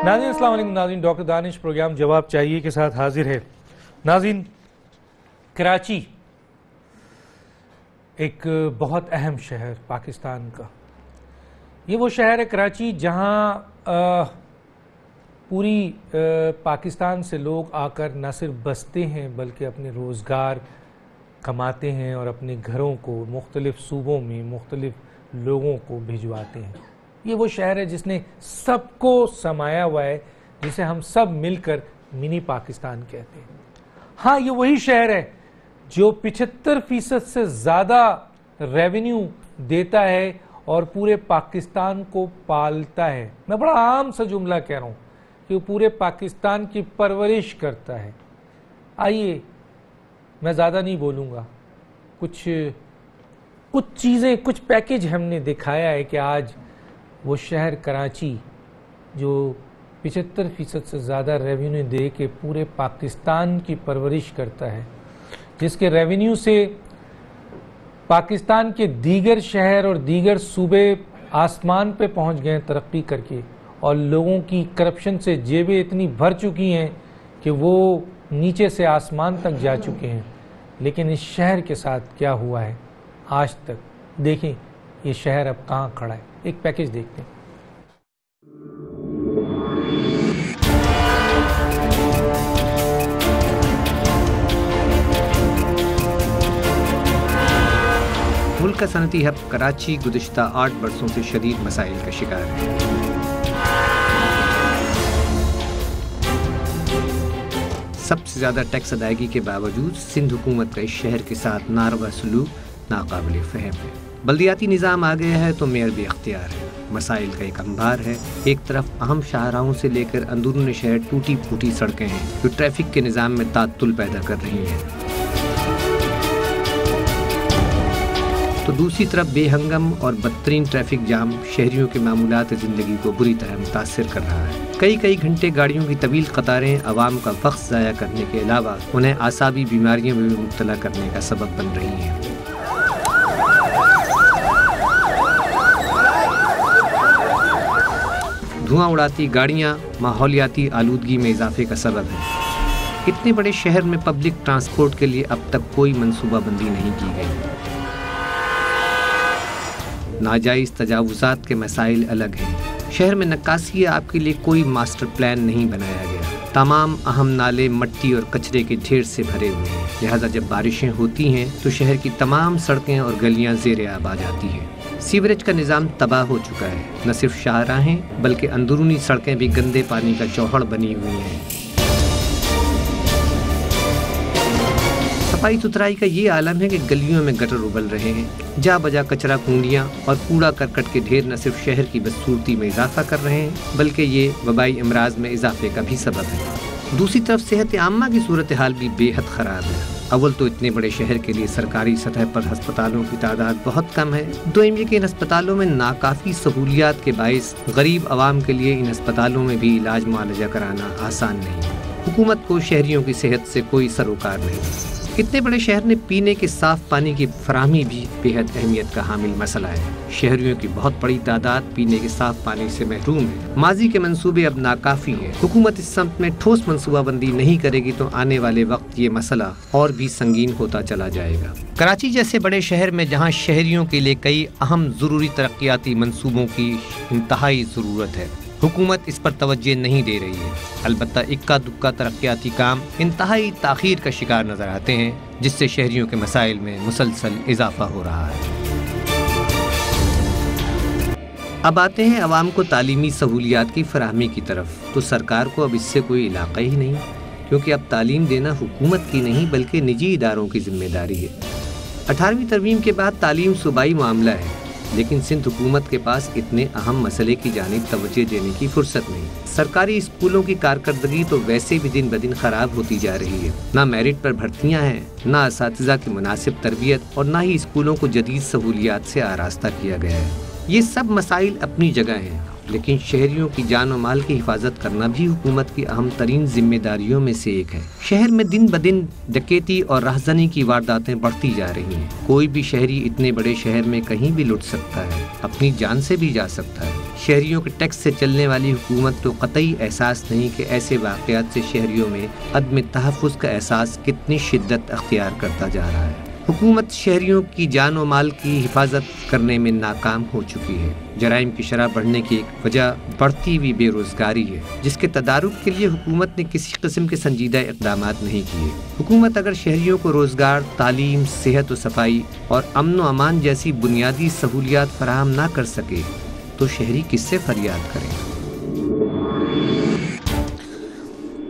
नाज़रीन अस्सलाम वालेकुम। नाज़रीन डॉक्टर दानिश प्रोग्राम जवाब चाहिए के साथ हाजिर है। नाज़रीन, कराची एक बहुत अहम शहर पाकिस्तान का, ये वो शहर है कराची जहाँ पूरी पाकिस्तान से लोग आकर न सिर्फ बसते हैं बल्कि अपने रोज़गार कमाते हैं और अपने घरों को मुख्तलिफ़ सूबों में मुख्तलिफ़ लोगों को भिजवाते हैं। ये वो शहर है जिसने सबको समाया हुआ है, जिसे हम सब मिलकर मिनी पाकिस्तान कहते हैं। हाँ, ये वही शहर है जो 75% से ज़्यादा रेवेन्यू देता है और पूरे पाकिस्तान को पालता है। मैं बड़ा आम सा जुमला कह रहा हूँ कि वो पूरे पाकिस्तान की परवरिश करता है। आइए, मैं ज़्यादा नहीं बोलूँगा, कुछ चीज़ें, कुछ पैकेज हमने दिखाया है कि आज वो शहर कराची जो 75% से ज़्यादा रेवेन्यू दे के पूरे पाकिस्तान की परवरिश करता है, जिसके रेवेन्यू से पाकिस्तान के दीगर शहर और दीगर सूबे आसमान पे पहुंच गए तरक्की करके, और लोगों की करप्शन से जेबें इतनी भर चुकी हैं कि वो नीचे से आसमान तक जा चुके हैं। लेकिन इस शहर के साथ क्या हुआ है आज तक, देखें ये शहर अब कहाँ खड़ा है। एक पैकेज देखते हैं। मुल्क का सनती हब कराची गुज़िश्ता 8 बरसों से शदीद मसाइल का शिकार है। सबसे ज़्यादा टैक्स अदायगी के बावजूद सिंध हुकूमत का इस शहर के साथ नारवा सलूक नाकाबिल फ़हम है। बल्दियाती निज़ाम आ गया है तो मेयर भी अख्तियार है। मसाइल का एक अंबार है। एक तरफ अहम शाहराहों से लेकर अंदरूनी शहर टूटी फूटी सड़कें हैं जो ट्रैफिक के निज़ाम में तात्तुल पैदा कर रही हैं, तो दूसरी तरफ बेहंगम और बदतरीन ट्रैफिक जाम शहरियों के मामूलात ज़िंदगी को बुरी तरह मुतासिर कर रहा है। कई घंटे गाड़ियों की तवील कतारें आवाम का वक्त ज़ाया करने के अलावा उन्हें आसाबी बीमारियों में भी मुब्तला करने का सबब बन रही हैं। धुआं उड़ाती गाड़ियां माहौलियाती आलूदगी में इजाफे का सबब है। इतने बड़े शहर में पब्लिक ट्रांसपोर्ट के लिए अब तक कोई मनसूबाबंदी नहीं की गई। नाजायज़ तजावुज़ात के मसाइल अलग हैं। शहर में नक्कासी आपके लिए कोई मास्टर प्लान नहीं बनाया गया। तमाम अहम नाले मट्टी और कचरे के ढेर से भरे हुए हैं, लिहाजा जब बारिशें होती हैं तो शहर की तमाम सड़कें और गलियां ज़ेरे आब आ जाती हैं। सीवरेज का निज़ाम तबाह हो चुका है। न सिर्फ शाहराहें बल्कि अंदरूनी सड़कें भी गंदे पानी का चौहड़ बनी हुई हैं। सफाई सुथराई का ये आलम है कि गलियों में गटर उबल रहे हैं। जा बजा कचरा कुंडियाँ और कूड़ा करकट के ढेर न सिर्फ शहर की बदसूरती में इजाफा कर रहे हैं बल्कि ये वबाई अमराज में इजाफे का भी सबब है। दूसरी तरफ सेहत आम्मा की सूरत हाल भी बेहद ख़राब है। अव्वल तो इतने बड़े शहर के लिए सरकारी सतह पर अस्पतालों की तादाद बहुत कम है। दूसरा ये कि इन अस्पतालों में नाकाफ़ी सहूलियात के बाइस गरीब आवाम के लिए इन अस्पतालों में भी इलाज मुआलजा कराना आसान नहीं है। हुकूमत को शहरियों की सेहत से कोई सरोकार नहीं। इतने बड़े शहर ने पीने के साफ पानी की फराहमी भी बेहद अहमियत का हामिल मसला है। शहरियों की बहुत बड़ी तादाद पीने के साफ पानी से महरूम है। माजी के मंसूबे अब नाकाफी हैं। हुकूमत इस सम्त में ठोस मनसूबाबंदी नहीं करेगी तो आने वाले वक्त ये मसला और भी संगीन होता चला जाएगा। कराची जैसे बड़े शहर में जहाँ शहरियों के लिए कई अहम ज़रूरी तरक्याती मंसूबों की इंतहाई ज़रूरत है, हुकूमत इस पर तवज्जो नहीं दे रही है। अलबत्ता इक्का दुक्का तरक्याती काम इंतहाई ताख़ीर का शिकार नज़र आते हैं, जिससे शहरियों के मसाइल में मुसलसल इजाफा हो रहा है। अब आते हैं अवाम को तालीमी सहूलियात की फराहमी की तरफ। तो सरकार को अब इससे कोई इलाक़ा ही नहीं, क्योंकि अब तालीम देना हुकूमत की नहीं बल्कि निजी इदारों की जिम्मेदारी है। 18वीं तरमीम के बाद तालीम सूबाई मामला है, लेकिन सिंध हुकूमत के पास इतने अहम मसले की जानिब तवज्जो देने की फुर्सत नहीं। सरकारी स्कूलों की कारकर्दगी तो वैसे भी दिन ब दिन खराब होती जा रही है। ना मेरिट पर भर्तियां हैं, ना असातिज़ा की मुनासिब तरबियत और ना ही स्कूलों को जदीद सहूलियात से आरास्ता किया गया है। ये सब मसाइल अपनी जगह हैं लेकिन शहरियों की जान और माल की हिफाजत करना भी हुकूमत की अहम तरीन जिम्मेदारियों में से एक है। शहर में दिन ब दिन डकैती और राहजनी की वारदातें बढ़ती जा रही हैं। कोई भी शहरी इतने बड़े शहर में कहीं भी लुट सकता है, अपनी जान से भी जा सकता है। शहरियों के टैक्स से चलने वाली हुकूमत को कतई एहसास नहीं कि ऐसे वाक़यात से शहरियों में अदम तहफ़्फ़ुज़ का एहसास कितनी शिद्दत अख्तियार करता जा रहा है। हुकूमत शहरियों की जान और माल की हिफाजत करने में नाकाम हो चुकी है। जराइम की शरह बढ़ने की एक वजह बढ़ती हुई बेरोजगारी है, जिसके तदारुक के लिए हुकूमत ने किसी किस्म के संजीदा इक़दाम नहीं किए। हुकूमत अगर शहरियों को रोजगार, तालीम, सेहत व सफाई और अमन व अमान जैसी बुनियादी सहूलियात फराहम ना कर सके तो शहरी किससे फरियाद करें।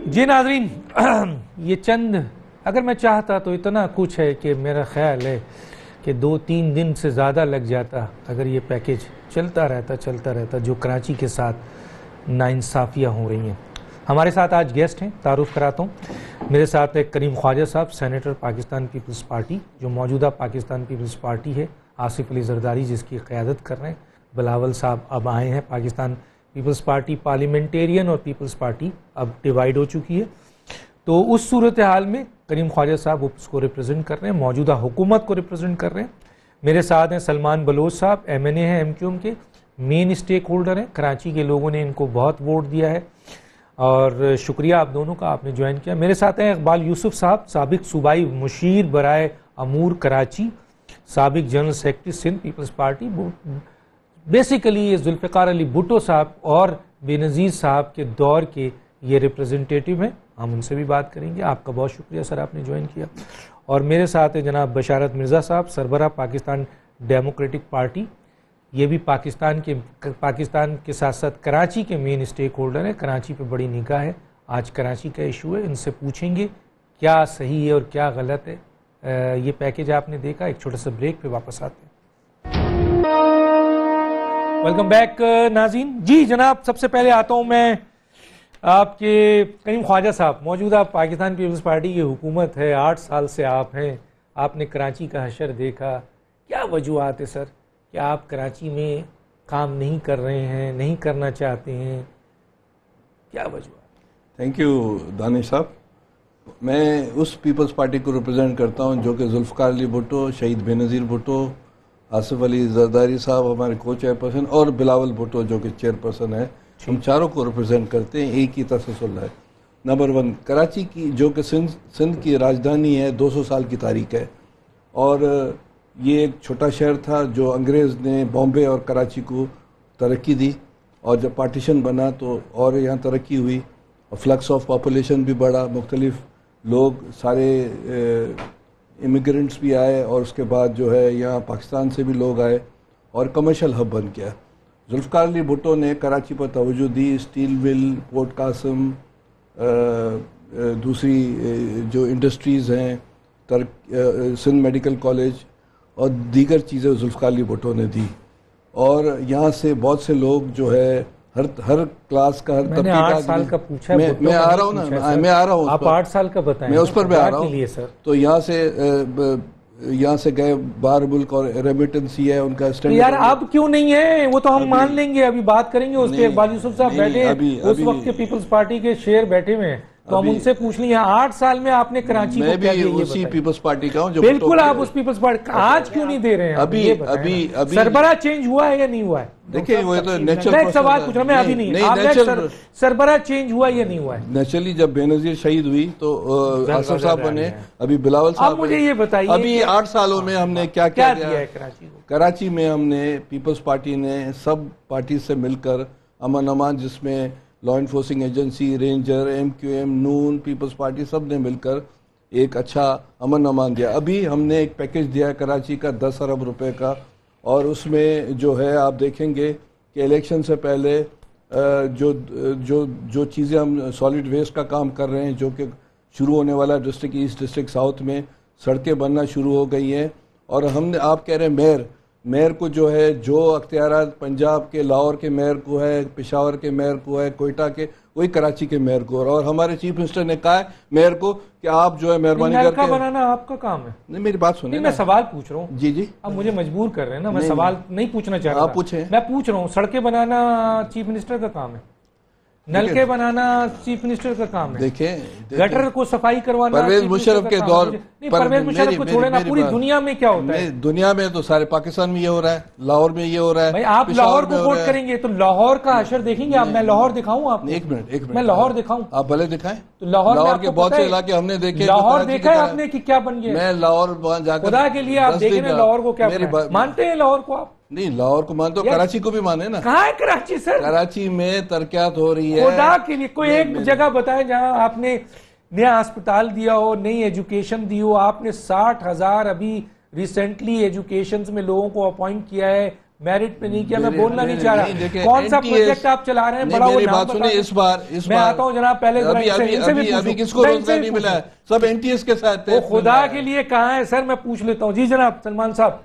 जी नाज़रीन, ये चंद अगर मैं चाहता तो इतना कुछ है कि मेरा ख्याल है कि 2-3 दिन से ज़्यादा लग जाता अगर ये पैकेज चलता रहता जो कराची के साथ नाइंसाफ़ियाँ हो रही हैं। हमारे साथ आज गेस्ट हैं, तारुफ कराता हूँ। मेरे साथ है करीम Khwaja Sahab, senator Pakistan peoples party, जो मौजूदा पाकिस्तान पीपल्स पार्टी है, आसिफ अली जरदारी जिसकी क़यादत कर रहे हैं, बिलावल साहब अब आए हैं। पाकिस्तान पीपल्स पार्टी पार्लियामेंटेरियन और पीपल्स पार्टी अब डिवाइड हो चुकी है। तो उस सूरत हाल में करीम ख्वाजा साहब उसको रिप्रेजेंट कर रहे हैं, मौजूदा हुकूमत को रिप्रेजेंट कर रहे हैं। मेरे साथ हैं सलमान बलोच साहब, MNA हैं MQM के, मेन स्टेक होल्डर हैं। कराची के लोगों ने इनको बहुत वोट दिया है और शुक्रिया आप दोनों का, आपने ज्वाइन किया। मेरे साथ हैं इकबाल यूसुफ साहब, साबिक सूबाई मुशीर बराए अमूर कराची, साबिक general secretary Sindh peoples party. Basically ये जुल्फ़िकार अली भुट्टो साहब और बेनज़ीर साहब के दौर के ये रिप्रेजेंटेटिव हैं, हम उनसे भी बात करेंगे। आपका बहुत शुक्रिया सर, आपने ज्वाइन किया। और मेरे साथ है जनाब बशारत मिर्ज़ा साहब, सरबरा पाकिस्तान डेमोक्रेटिक पार्टी, ये भी पाकिस्तान के साथ साथ कराची के मेन स्टेक होल्डर हैं। कराची पे बड़ी निगाह है, आज कराची का इशू है, इनसे पूछेंगे क्या सही है और क्या गलत है। ये पैकेज आपने देखा। एक छोटा सा ब्रेक पे वापस आते हैं। वेलकम बैक नाज़रीन। जी जनाब, सबसे पहले आता हूँ मैं आपके करीम ख्वाजा साहब, मौजूदा पाकिस्तान पीपल्स पार्टी की हुकूमत है, 8 साल से आप हैं, आपने कराची का हशर देखा, क्या वजूहात है सर कि आप कराची में काम नहीं कर रहे हैं, नहीं करना चाहते हैं, क्या वजूहात? थैंक यू दानिश साहब। मैं उस पीपल्स पार्टी को रिप्रेजेंट करता हूं जो कि जुल्फ़िकार अली भुट्टो, शहीद बेनज़ीर भुट्टो, आसिफ अली जरदारी साहब हमारे को चेयरपर्सन और बिलावल भुट्टो जो कि चेयरपर्सन है, हम चारों को रिप्रेजेंट करते हैं। एक ही तसलसल है। नंबर 1, कराची की जो कि सिंध की राजधानी है, 200 साल की तारीख है और ये एक छोटा शहर था जो अंग्रेज़ ने बॉम्बे और कराची को तरक्की दी और जब पार्टीशन बना तो और यहाँ तरक्की हुई और फ्लक्स ऑफ पॉपुलेशन भी बढ़ा, मुख्तलिफ लोग सारे इमिग्रेंट्स भी आए और उसके बाद जो है यहाँ पाकिस्तान से भी लोग आए और कमर्शियल हब बन गया। जुल्फ़िकार अली भुट्टो ने कराची पर तवज्जो दी, स्टील मिल, पोर्ट कासिम, दूसरी जो इंडस्ट्रीज़ हैं, सिंध मेडिकल कॉलेज और दीगर चीज़ें जुल्फ़िकार अली भुट्टो ने दी और यहाँ से बहुत से लोग जो है हर क्लास का, हर तबके का। 8 साल का पूछा, मैं आ रहा हूँ ना, मैं आ रहा हूँ, आप 8 साल का बताएं, मैं उस पर भी आ रहा हूँ सर। तो यहाँ से गए बाहर मुल्क और रेमिटेंस ही है उनका स्टैंडर्ड। यार अब क्यों नहीं है वो तो हम मान लेंगे, अभी बात करेंगे उस पर। इकबाल यूसुफ साहब बैठे उस वक्त के पीपल्स पार्टी के शेयर बैठे हुए हैं, तो हम उनसे पूछ लें 8 साल में आपने कराची मैं भी उसी पीपल्स पार्टी का हूँ जो बिल्कुल आप उस पीपल्स पार्टी, आज क्यों नहीं दे रहे हैं? अभी सरबराह चेंज हुआ है या नहीं हुआ है? देखिए वो तो नेचुरल सवाल पूछ रहा मैं, अभी नहीं। सरबराह चेंज हुआ या नहीं हुआ है? नेचुरली जब बेनज़ीर शहीद हुई तो आसिफ साहब बने, अभी बिलावल साहब। मुझे ये बताइए अभी 8 सालों में हमने क्या क्या दिया है कराची को? कराची में हमने पीपल्स पार्टी ने सब पार्टी से मिलकर अमन अमान, जिसमें law enforcing agency, ranger, MQM, नून, पीपल्स पार्टी, सब ने मिलकर एक अच्छा अमन अमान दिया। अभी हमने एक पैकेज दिया है कराची का 10 अरब रुपए का और उसमें जो है आप देखेंगे कि इलेक्शन से पहले जो चीज़ें हम सॉलिड वेस्ट का काम कर रहे हैं जो कि शुरू होने वाला डिस्ट्रिक्ट ईस्ट, डिस्ट्रिक्ट साउथ में सड़कें बनना शुरू हो गई हैं और हमने, आप कह रहे हैं मेयर को जो है जो अख्तियारात पंजाब के लाहौर के मेयर को है, पेशावर के मेयर को है, कोयटा के, वही कराची के मेयर को। और हमारे चीफ मिनिस्टर ने कहा है मेयर को कि आप जो है मेहरबानी करके, बनाना आपका काम है। नहीं मेरी बात सुनिए, मैं सवाल पूछ रहा हूँ। जी जी, अब मुझे मजबूर कर रहे हैं ना, मैं सवाल नहीं पूछना चाह रहा। आप पूछे। मैं पूछ रहा हूँ, सड़कें बनाना चीफ मिनिस्टर का काम है, नलके बनाना चीफ मिनिस्टर का काम है, देखिए गटर को सफाई करवाना परवेज मुशर्रफ के दौर, परवेज मुशर्रफ को छोड़े ना, पूरी दुनिया में क्या होता है? दुनिया में तो सारे पाकिस्तान में ये हो रहा है, लाहौर में ये हो रहा है। भाई आप लाहौर को वोट करेंगे तो लाहौर का अशर देखेंगे आप? मैं लाहौर दिखाऊं आपको? एक मिनट मैं लाहौर दिखाऊं? आप भले दिखाएं। तो लाहौर के बहुत से इलाके हमने देखे, लाहौर देखा है आपने कि क्या बन गया? मैं लाहौर वहां जाकर, खुदा के लिए आप देखें ना लाहौर को क्या मानते हैं? लाहौर को आप नहीं, लाहौर को मानते हो, कराची को भी माने ना। कहाँ है कराची सर? कराची में तरक्यात हो रही है। खुदा के लिए कोई एक जगह बताए जहां आपने नया अस्पताल दिया हो, नई एजुकेशन दी हो। आपने 60,000 अभी रिसेंटली एजुकेशन में लोगों को अपॉइंट किया है, मेरिट पे नहीं किया। मैं बोलना नहीं चाह रहा कौन सा प्रोजेक्ट आप चला रहे हैं, बड़ा वो नाम सुनिए। इस बार मैं आता हूँ जनाब, पहले अभी किसको रोजगार नहीं मिला है? सब एनटीएस के साथ है। खुदा के लिए कहाँ है सर? मैं पूछ लेता हूँ। जी जनाब सलमान साहब।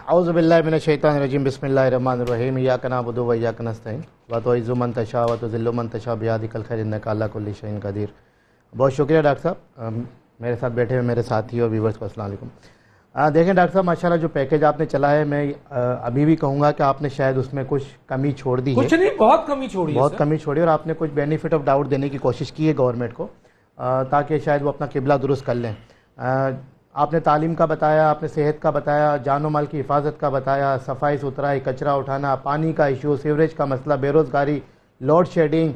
औज़ु बिल्लाहि मिनश शैतानिर रजीम, बिस्मिल्लाहिर रहमानिर रहीम, इय्याका नअबुदु व इय्याका नस्तईन, व तुइज़्ज़ु मन तशा व तुज़िल्लु मन तशा बियदिकल खैर, इन्नका अला कुल्लि शैइन क़दीर। बहुत शुक्रिया डॉक्टर साहब, मेरे साथ बैठे हुए मेरे साथी और व्यूवर्स को अस्सलाम वालेकुम। देखें डॉक्टर साहब, माशाल्लाह जो पैकेज आपने चला है, मैं अभी भी कहूँगा कि आपने शायद उसमें कुछ कमी छोड़ दी है। कुछ नहीं, बहुत कमी छोड़ी, बहुत कमी छोड़ी, और आपने कुछ बेनिफिट ऑफ डाउट देने की कोशिश की है गवर्नमेंट को, ताकि शायद वो अपना किबला दुरुस्त कर लें। आपने तालीम का बताया, आपने सेहत का बताया, जानो माल की हिफाजत का बताया, सफाई सुथराई, कचरा उठाना, पानी का इशू, सीवरेज का मसला, बेरोज़गारी, लोड शेडिंग,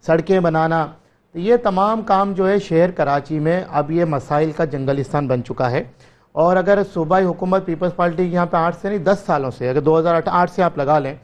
सड़कें बनाना, तो ये तमाम काम जो है शहर कराची में अब ये मसाइल का जंगलिस्तान बन चुका है। और अगर सूबाई हुकूमत पीपल्स पार्टी की यहाँ पे 8 से नहीं 10 सालों से, अगर 2008 से आप लगा लें,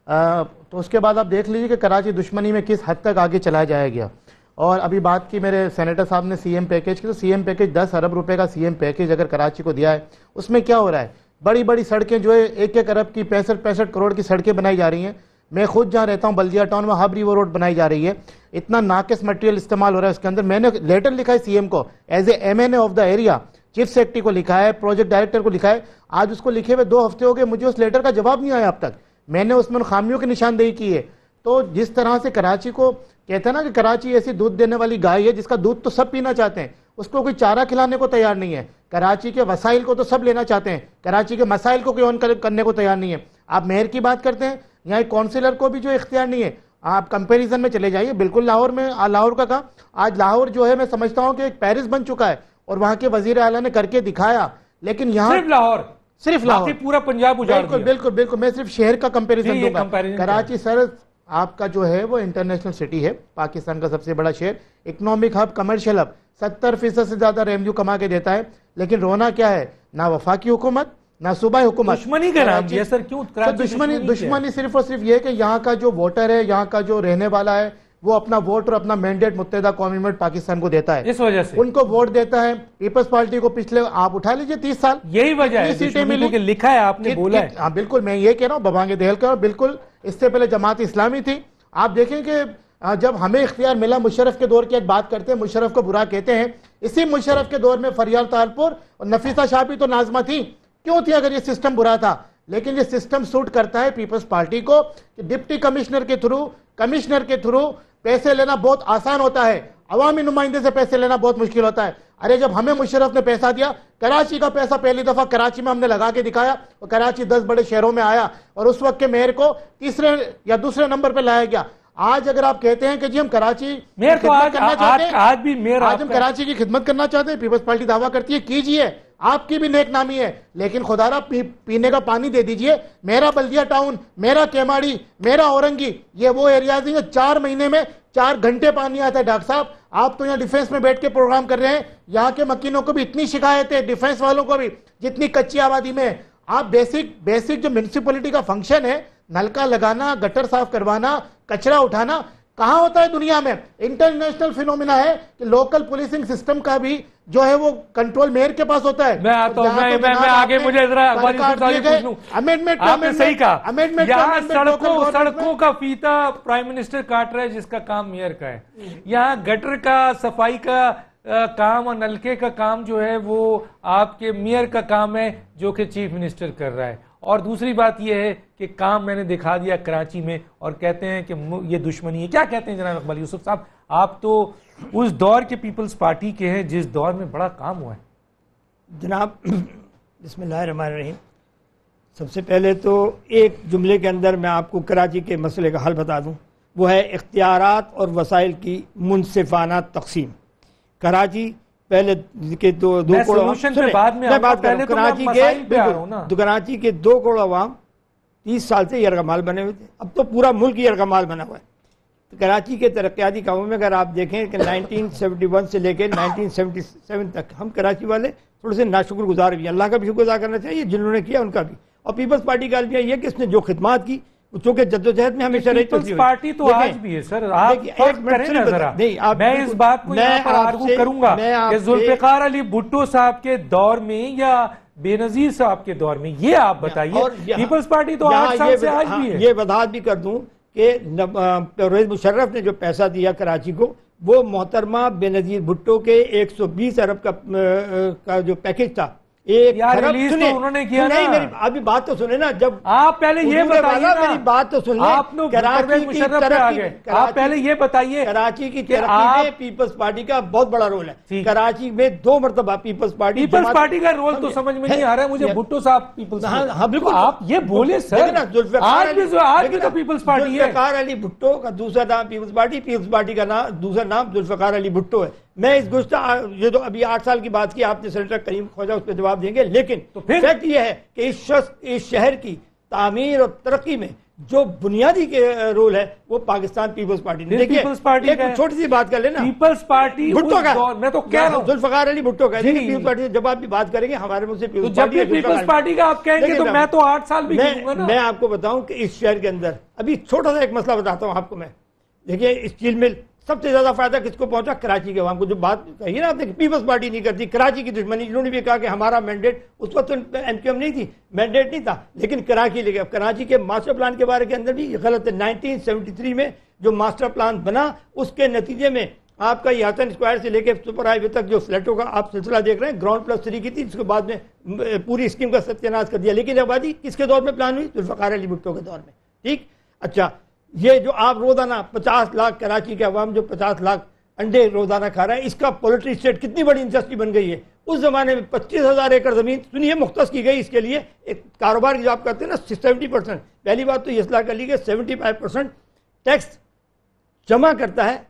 तो उसके बाद आप देख लीजिए कि कराची दुश्मनी में किस हद तक आगे चलाया जाया गया। और अभी बात की मेरे सेनेटर साहब ने सीएम पैकेज की, तो सीएम पैकेज 10 अरब रुपए का सीएम पैकेज अगर कराची को दिया है, उसमें क्या हो रहा है? बड़ी बड़ी सड़कें जो है 1-1 अरब की 65 करोड़ की सड़कें बनाई जा रही हैं। मैं खुद जहाँ रहता हूँ बल्दिया टाउन में, हब रिवर रोड बनाई जा रही है। इतना नाकिस मटेरियल इस्तेमाल हो रहा है उसके अंदर। मैंने लेटर लिखा है सीएम को, as a MNA of the area, chief secretary को लिखा है, प्रोजेक्ट डायरेक्टर को लिखा है। आज उसको लिखे हुए 2 हफ्ते हो गए, मुझे उस लेटर का जवाब नहीं आया अब तक। मैंने उसमें खामियों की निशानदेही की है। तो जिस तरह से कराची को कहते हैं ना कि कराची ऐसी दूध देने वाली गाय है जिसका दूध तो सब पीना चाहते हैं, उसको कोई चारा खिलाने को तैयार नहीं है। कराची के वसाइल को तो सब लेना चाहते हैं, कराची के मसाइल को कोई ऑन करने को तैयार नहीं है। आप मेयर की बात करते हैं, यहाँ एक काउंसिलर को भी जो इख्तियार नहीं है। आप कंपैरिजन में चले जाइए, बिल्कुल लाहौर में, लाहौर का कहा, आज लाहौर जो है मैं समझता हूँ कि एक पेरिस बन चुका है, और वहाँ के वजीर आला ने करके दिखाया। लेकिन यहाँ सिर्फ लाहौर पूरा पंजाब उजाड़ दिया। बिल्कुल बिल्कुल, मैं सिर्फ शहर का कंपैरिजन दूंगा। कराची सर आपका जो है वो इंटरनेशनल सिटी है, पाकिस्तान का सबसे बड़ा शहर, इकोनॉमिक हब, कमर्शियल हब, 70% से ज्यादा रेवेन्यू कमा के देता है। लेकिन रोना क्या है? ना वफाकी हुकूमत, ना सूबाई हुकूमत। दुश्मनी का नाम दिया सर, क्यों? दुश्मनी सिर्फ और सिर्फ ये कि यहाँ का जो वोटर है, यहाँ का जो रहने वाला है, वो अपना वोट और अपना मैंडेट मुत्तहिदा कौमी मुल्क पाकिस्तान को देता है। इस वजह से उनको वोट देता है। पीपल्स पार्टी को पिछले आप उठा लीजिए 30 साल, यही वजह है, सीटें मिली, लिखा है आपने, बोला है। हाँ बिल्कुल, मैं ये कह रहा हूँ बबांगे दहल का, बिल्कुल इससे पहले जमात इस्लामी थी। आप देखें कि जब हमें इख्तियार मिला, मुशर्रफ के दौर की बात करते हैं, मुशर्रफ को बुरा कहते हैं, इसी मुशर्रफ के दौर में फरियाल तालपुर और नफीसा शाह भी तो नाजमा थी। क्यों थी अगर ये सिस्टम बुरा था? लेकिन ये सिस्टम सूट करता है पीपल्स पार्टी को कि डिप्टी कमिश्नर के थ्रू पैसे लेना बहुत आसान होता है, अवामी नुमाइंदे से पैसे लेना बहुत मुश्किल होता है। अरे जब हमें मुशर्रफ ने पैसा दिया, कराची का पैसा पहली दफा कराची में हमने लगा के दिखाया, और कराची 10 बड़े शहरों में आया, और उस वक्त के मेयर को तीसरे या दूसरे नंबर पर लाया गया। आज अगर आप कहते हैं कि जी हम कराची मेयर को आज भी मेयर, आज हम कराची की खिदमत करना चाहते हैं, पीपल्स पार्टी दावा करती है, कीजिए, आपकी भी नेक नामी है, लेकिन खुदारा पीने का पानी दे दीजिए। मेरा बल्दिया टाउन, मेरा केमाड़ी, मेरा औरंगी, ये वो एरियाज हैं 4 महीने में 4 घंटे पानी आता है। डॉक्टर साहब, आप तो यहाँ डिफेंस में बैठ के प्रोग्राम कर रहे हैं, यहाँ के मकीनों को भी इतनी शिकायत है, डिफेंस वालों को भी, जितनी कच्ची आबादी में। आप बेसिक जो म्युनिसिपैलिटी का फंक्शन है, नलका लगाना, गटर साफ करवाना, कचरा उठाना, कहाँ होता है दुनिया में? इंटरनेशनल फिनोमिना है कि लोकल पुलिसिंग सिस्टम का भी जो है वो कंट्रोल मेयर के पास होता है। मैं आता हूं, मैं आगे, मुझे जरा अमेंडमेंट, आपने सही कहा, अमेंडमेंट, यहाँ सड़कों का फीता प्राइम मिनिस्टर काट रहा है जिसका काम मेयर का है। यहाँ गटर का, सफाई का काम और नलके का काम जो है वो आपके मेयर का काम है जो कि चीफ मिनिस्टर कर रहा है। और दूसरी बात यह है कि काम मैंने दिखा दिया कराची में और कहते हैं कि ये दुश्मनी है। क्या कहते हैं जनाब इकबाल यूसुफ साहब, आप तो उस दौर के पीपल्स पार्टी के हैं जिस दौर में बड़ा काम हुआ है। जनाब बिस्मिल्लाहिर्रहमानिर्रहीम, सबसे पहले तो एक जुमले के अंदर मैं आपको कराची के मसले का हल बता दूं, वो है इख्तियारात और वसाइल की मुनसिफाना तकसीम। कराची पहले के दो सोल्यूशन पे बाद में मैं बात कर रहा हूं, कराची के 2 करोड़ अवाम 30 साल से यरगमाल बने हुए थे, अब तो पूरा मुल्क यरगमाल बना हुआ है। तो कराची के तरक्याती कामों में अगर आप देखें कि 1971 से लेकर 1977 तक हम कराची वाले थोड़े से नाशुक्रगुजार भी, अल्लाह का भी शुक्रगुजार करना चाहिए जिन्होंने किया उनका भी, और पीपल्स पार्टी का अलविया ये कि इसने जो खिदमात की चूंकि जद्दोजहद में हमेशा रही, पीपल्स पार्टी तो आज भी है सर। आप फर्क करें ना जरा। मैं इस बात को यहाँ पर आर्गू करूंगा कि जुल्फिकार अली भुट्टो साहब के दौर में या बेनजीर साहब के दौर में, ये आप बताइए। पीपल्स पार्टी तो 8 साल से आज भी है। ये वजाहत भी कर दूं कि परवेज मुशर्रफ ने जो पैसा दिया कराची को, वो मोहतरमा बेनजीर भुट्टो के 120 अरब का जो पैकेज था, एक रिलीज तो उन्होंने किया नहीं, मेरी अभी बात तो सुने ना। जब आप पहले ये बताइए ना, मेरी बात तो सुन ले। आप कराची की तरक्की, आप पहले ये बताइए कराची की तरक्की में पीपल्स पार्टी का बहुत बड़ा रोल है। कराची में 2 मरतबा पीपल्स पार्टी का रोल तो समझ में नहीं आ रहा है मुझे। भुट्टो साहब पीपल्स, हाँ बिल्कुल, आप ये बोले सर, आज भी तो पीपल्स पार्टी है। जुल्फिकार अली भुट्टो का दूसरा नाम पीपल्स पार्टी का दूसरा नाम जुल्फिकार अली भुट्टो है। मैं इस ये तो अभी 8 साल की बात की आपने, सेनेटर करीम ख्वाजा उस पर जवाब देंगे, लेकिन तो फैक्ट ये है कि इस शहर की तामीर और तरक्की में जो बुनियादी के रोल है वो पाकिस्तान पीपल्स पार्टी ने। देखिए एक छोटी सी बात कर लेना, पीपल्स पार्टी भुट्टो का, मैं तो कह रहा हूं जुल्फिकार अली भुट्टो का। पीपल्स पार्टी जब आप भी बात करेंगे हमारे मुझसे पीपल्स पार्टी का आप कहेंगे तो मैं तो 8 साल भी कहूंगा ना। मैं आपको बताऊं कि इस शहर के अंदर अभी छोटा सा एक मसला बताता हूं आपको मैं। देखिए स्टील मिल, सबसे ज्यादा फायदा किसको पहुंचा? कराची के अवाम को। जो बात कही ना आपने, पीपल्स पार्टी नहीं करती, कराची की दुश्मनी। इन्होंने भी कहा कि हमारा मैंडेट, उस वक्त तो एमक्यूएम नहीं थी, मैंडेट नहीं था, लेकिन कराची लेके। अब कराची के मास्टर प्लान के बारे के अंदर भी गलत है। 1973 में जो मास्टर प्लान बना, उसके नतीजे में आपका ये हसन स्क्वायर से लेकर सुपर हाईवे तक जो फ्लैटों का आप सिलसिला देख रहे हैं, ग्राउंड प्लस 3 की थी, जिसके बाद में पूरी स्कीम का सत्यानाश कर दिया। लेकिन आबादी किसके दौर में प्लान हुई? जुल्फिकार अली भुट्टो के दौर में। ठीक, अच्छा, ये जो आप रोजाना 50 लाख कराची के अवाम जो 50 लाख अंडे रोजाना खा रहा है, इसका पोल्ट्री स्टेट कितनी बड़ी इंडस्ट्री बन गई है। उस जमाने में 25,000 एकड़ जमीन सुनिए मुख्तस की गई इसके लिए। एक कारोबार की जो आप करते हैं ना 70%, पहली बात तो ये इस्लाह कर ली कि 75% टैक्स जमा करता है,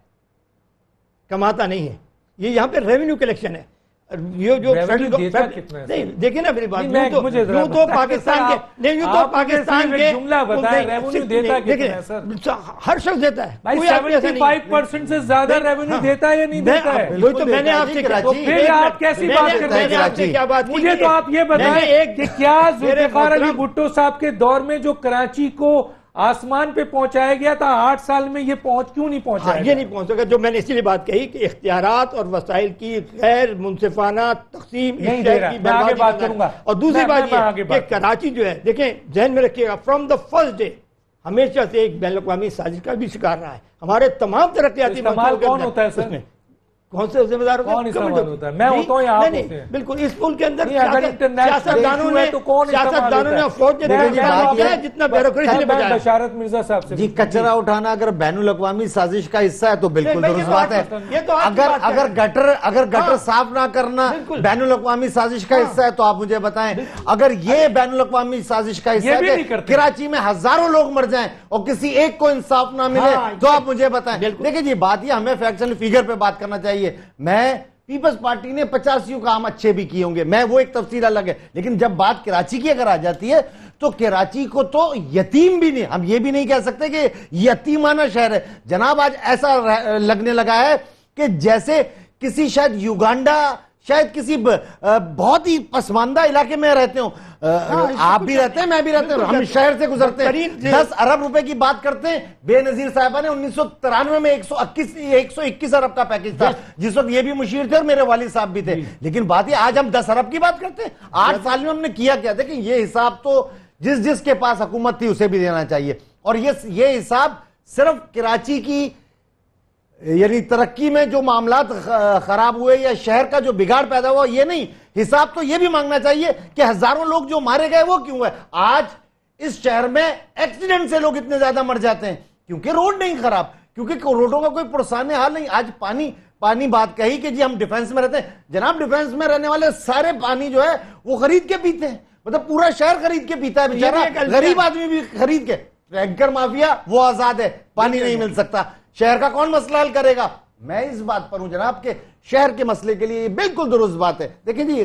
कमाता नहीं है। ये यहाँ पे रेवेन्यू कलेक्शन है। ये जो नहीं, देखिए ना मेरी बात, यूं तो पाकिस्तान के नहीं, यूं तो पाकिस्तान के जुमला बताएं, रेवेन्यू देता कितना है सर? हर शख्स देता है। भाई 75% से ज्यादा रेवेन्यू देता है या नहीं देता है? वही तो मैंने आपसे कहा। तो फिर आप कैसी बात कर रहे हैं? आपसे क्या बात? मुझे तो आप ये बताएं कि क्या जुल्फिकार अली भुट्टो साहब के दौर में जो कराची को आसमान पे पहुंचाया गया था, 8 साल में ये क्यों नहीं पहुंचा? ये नहीं पहुंच सका। जो मैंने इसीलिए बात कही कि इख्तियारात और वसाइल की गैर मुनसिफाना तकसीम नहीं दे रहा। मैं आगे बात करूंगा। और दूसरी बात ये कि कराची जो है, देखें जहन में रखिएगा, फ्रॉम द फर्स्ट डे हमेशा से एक बैनुल-अक़वामी साजिश का भी शिकार रहा है। हमारे तमाम तरक्याती कौन होता है सर? कौन से जिम्मेदार होता है? मैं होता हूं या आप होते हैं? बिल्कुल, इस मुल्क के अंदर सियासतदानों ने फौज ने जितना ब्यूरोक्रेसी ने बशारत मिर्जा साहब से जी, कचरा उठाना अगर बैनुल अक़वामी साजिश का हिस्सा है तो बिल्कुल दुरुस्त बात है। अगर गटर साफ ना करना बैनुल अक़वामी साजिश का हिस्सा है तो आप मुझे बताएं। अगर ये बैनुल अक़वामी साजिश का हिस्सा है कि कराची में हजारों लोग मर जाएं और किसी एक को इंसाफ ना मिले तो आप मुझे बताएं। देखिए जी, बात ये हमें फैक्चुअल फिगर पे बात करना चाहिए। मैं पीपल्स पार्टी ने 85 काम अच्छे भी किए होंगे, मैं वो एक तफसील अलग है, लेकिन जब बात कराची की अगर आ जाती है तो कराची को तो यतीम भी नहीं, हम ये भी नहीं कह सकते कि यतीमाना शहर है जनाब। आज ऐसा लगने लगा है कि जैसे किसी शायद युगांडा, शायद किसी बहुत ही पसमानदा इलाके में रहते हो। आप भी रहते हैं, मैं भी रहते हैं, हम शहर से गुजरते हैं। 10 अरब रुपए की बात करते हैं। बेनजीर साहबा ने 1993 में 121 अरब का पैकेज था, जिस वक्त ये भी मुशीर थे और मेरे वालिद साहब भी थे। लेकिन बात ये, आज हम 10 अरब की बात करते हैं। 8 साल में हमने किया क्या? देखिए, ये हिसाब तो जिसके पास हुकूमत थी उसे भी देना चाहिए। और ये हिसाब सिर्फ कराची की यानी तरक्की में जो मामला खराब हुए या शहर का जो बिगाड़ पैदा हुआ, ये नहीं, हिसाब तो ये भी मांगना चाहिए कि हजारों लोग जो मारे गए वो क्यों है। आज इस शहर में एक्सीडेंट से लोग इतने ज्यादा मर जाते हैं क्योंकि रोड नहीं खराब, क्योंकि रोडों का कोई पुरसान हाल नहीं। आज पानी बात कही कि जी हम डिफेंस में रहते हैं, जनाब डिफेंस में रहने वाले सारे पानी जो है वो खरीद के पीते हैं, मतलब पूरा शहर खरीद के पीता है बेचारा, गरीब आदमी भी खरीद के। टैंकर माफिया वो आजाद है, पानी नहीं मिल सकता, शहर का कौन मसला हल करेगा। मैं इस बात पर हूं जनाब के शहर के मसले के लिए ये बिल्कुल दुरुस्त बात है। देखिए जी,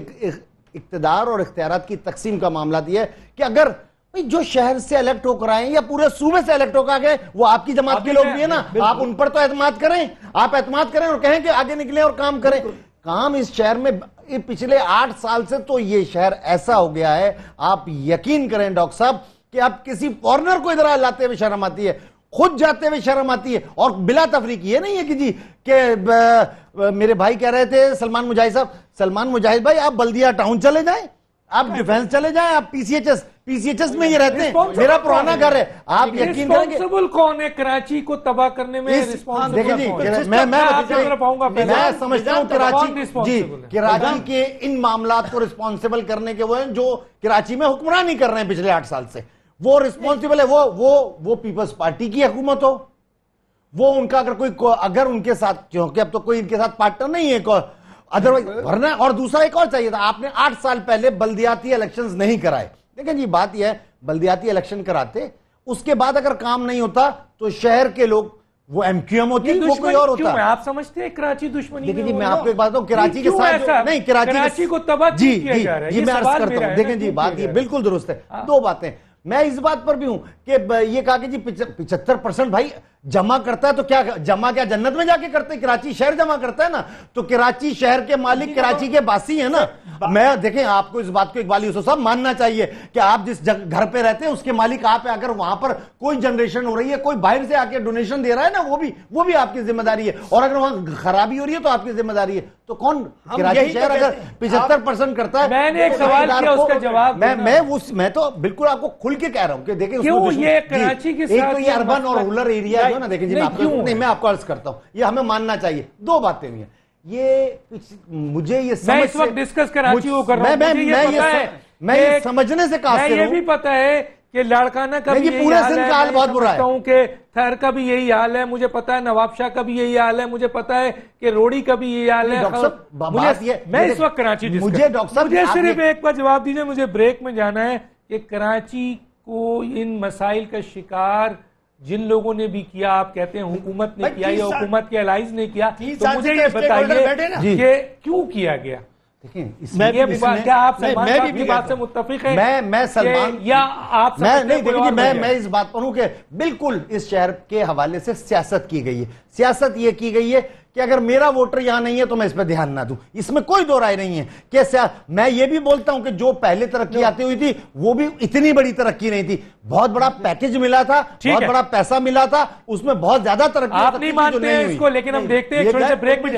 इख्तियार और इख्तियारात की तकसीम का मामला दिया है कि अगर भाई जो शहर से इलेक्ट होकर आए या पूरे सूबे से इलेक्ट होकर गए वो आपकी जमात के लोग भी है ना, आप उन पर तो एतमाद करें, आप एतमाद करें और कहें कि आगे निकले और काम करें। काम इस शहर में पिछले 8 साल से तो ये शहर ऐसा हो गया है, आप यकीन करें डॉक्टर साहब कि आप किसी फॉरनर को इधर लाते हुए शर्म आती है, खुद जाते हुए शर्म आती है। और बिला तफरीक ये नहीं है कि जी कि मेरे भाई कह रहे थे सलमान मुजाहिद साहब, सलमान मुजाहिद भाई आप बल्दिया टाउन चले जाएं, आप डिफेंस चले जाएं, आप पीसीएचएस में ये रहते हैं, मेरा पुराना घर है। आप यकीन करेंगे रिस्पांसिबल कौन है कराची को तबाह करने में? देखिए जी, मैं समझता हूं कराची के इन मामलात को रिस्पॉन्सिबल करने के वो हैं जो कराची में हुक्मरानी कर रहे हैं पिछले 8 साल से, वो रिस्पॉन्सिबल है। वो पीपल्स पार्टी की हुकूमत हो, वो उनका अगर उनके साथ, क्योंकि अब तो कोई इनके साथ पार्टनर नहीं है अदरवाइज, वरना। और दूसरा एक और चाहिए था, आपने 8 साल पहले बल्दियाती इलेक्शंस नहीं कराए। देखिए जी, बात यह है बल्दियाती इलेक्शन कराते, उसके बाद अगर काम नहीं होता तो शहर के लोग, वो एमक्यूएम होती, वो कोई और होता। आप समझते हैं कराची दुश्मनी? देखिए जी, मैं आपको एक बात बताऊं, कराची के साथ नहीं, कराची को तबाह किया जा रहा है, जी मैं अर्ज करता हूं। देखें जी, बात ये बिल्कुल दुरुस्त है। 2 बातें मैं इस बात पर भी हूं कि ये कहा कि जी 75% भाई जमा करता है, तो क्या जमा क्या जन्नत में जाके करते हैं? कराची शहर जमा करता है ना, तो कराची शहर के मालिक कराची के बासी है ना। मैं देखें, आपको इस बात को इकबाल यूसुफ साहब मानना चाहिए कि आप जिस घर पे रहते हैं उसके मालिक आप है। अगर वहां पर कोई जनरेशन हो रही है, कोई बाहर से आके डोनेशन दे रहा है ना, वो भी आपकी जिम्मेदारी है। और अगर वहां खराबी हो रही है तो आपकी जिम्मेदारी है। तो कौन कराची शहर अगर 75% करता है? मैंने एक सवाल किया, उसका जवाब मैं तो बिल्कुल आपको खुल के कह रहा हूं कि देखिए क्यों ये कराची के साथ, एक तो ये अर्बन और रूरल एरिया है ना, देखिए जी मैं आपको अर्ज करता हूं, ये हमें मानना चाहिए। 2 बातें हुई हैं, ये मुझे ये समझ, मैं इस वक्त डिस्कस कराची को कर रहा हूं, मैं ये समझने से कासिर हूं। ये भी पता है कि लाड़काना का भी पूरे सिंध का हाल बहुत बुरा है, कि थर का भी यही हाल है, मुझे पता है नवाबशाह का भी यही हाल है, मुझे पता है कि रोड़ी का भी यही हाल है। मैं इस वक्त कराची, मुझे सिर्फ एक बार जवाब दीजिए, मुझे ब्रेक में जाना है कि कराची को इन मसाइल का शिकार जिन लोगों ने भी किया, आप कहते हैं हुकूमत ने किया या हुकूमत के अलाइज ने किया, तो मुझे ये बताइए कि क्यों किया गया? क्या आप सलमान की बात से मुत्तफिक हैं? मैं सलमान या आप मैं इस बात पर हूं कि बिल्कुल इस शहर के हवाले से सियासत की गई है। सियासत ये की गई है कि अगर मेरा वोटर यहां नहीं है तो मैं इस पर ध्यान ना दूं, इसमें कोई दो राय नहीं है। कि मैं ये भी बोलता हूं कि जो पहले तरक्की आती हुई थी वो भी इतनी बड़ी तरक्की नहीं थी। बहुत बड़ा पैकेज मिला था, बहुत बड़ा पैसा मिला था, उसमें बहुत ज्यादा तरक्की। आप नहीं मानते हैं इसको, लेकिन हम देखते हैं। छोटे से ब्रेक में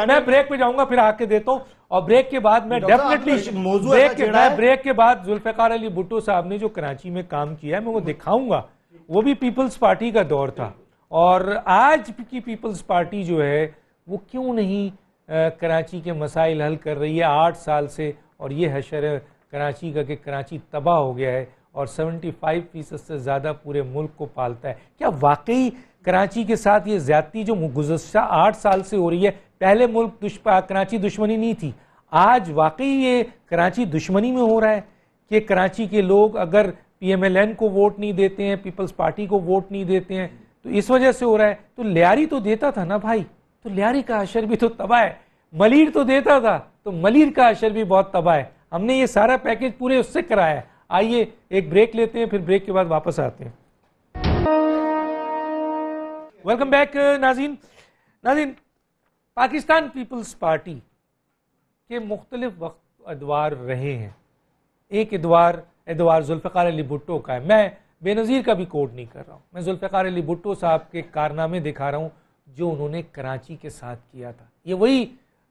मैं ब्रेक पे जाऊंगा, फिर आके देता हूं। और ब्रेक के बाद मैं डेफिनेटली ब्रेक के बाद जुल्फिकार अली भुट्टो साहब ने जो कराची में काम किया है मैं वो दिखाऊंगा। वो भी पीपल्स पार्टी का दौर था, और आज की पीपल्स पार्टी जो है वो क्यों नहीं कराची के मसाइल हल कर रही है 8 साल से। और ये हशर है कराची का कि कराची तबाह हो गया है और 75% से ज़्यादा पूरे मुल्क को पालता है। क्या वाकई कराची के साथ ये ज़्यादती जो गुज़श्ता 8 साल से हो रही है, पहले मुल्क कराची दुश्मनी नहीं थी, आज वाकई ये कराची दुश्मनी में हो रहा है कि कराची के लोग अगर PMLN को वोट नहीं देते हैं, पीपल्स पार्टी को वोट नहीं देते हैं, तो इस वजह से हो रहा है। तो लियारी तो देता था ना भाई, तो लियारी का अशर भी तो तबाह है। मलीर तो देता था, तो मलीर का अशर भी बहुत तबाह है। हमने ये सारा पैकेज पूरे उससे कराया है। आइए एक ब्रेक लेते हैं, फिर ब्रेक के बाद वापस आते हैं। वेलकम बैक नाज़रीन, पाकिस्तान पीपल्स पार्टी के मुख्तलिफ वक्त अदवार रहे हैं। एक अदवार जुल्फिकार अली भुट्टो का है। मैं बेनज़ीर का भी कोट नहीं कर रहा हूँ, मैं जुल्फिकार अली भुट्टो साहब के कारनामे दिखा रहा हूँ जो उन्होंने कराची के साथ किया था। ये वही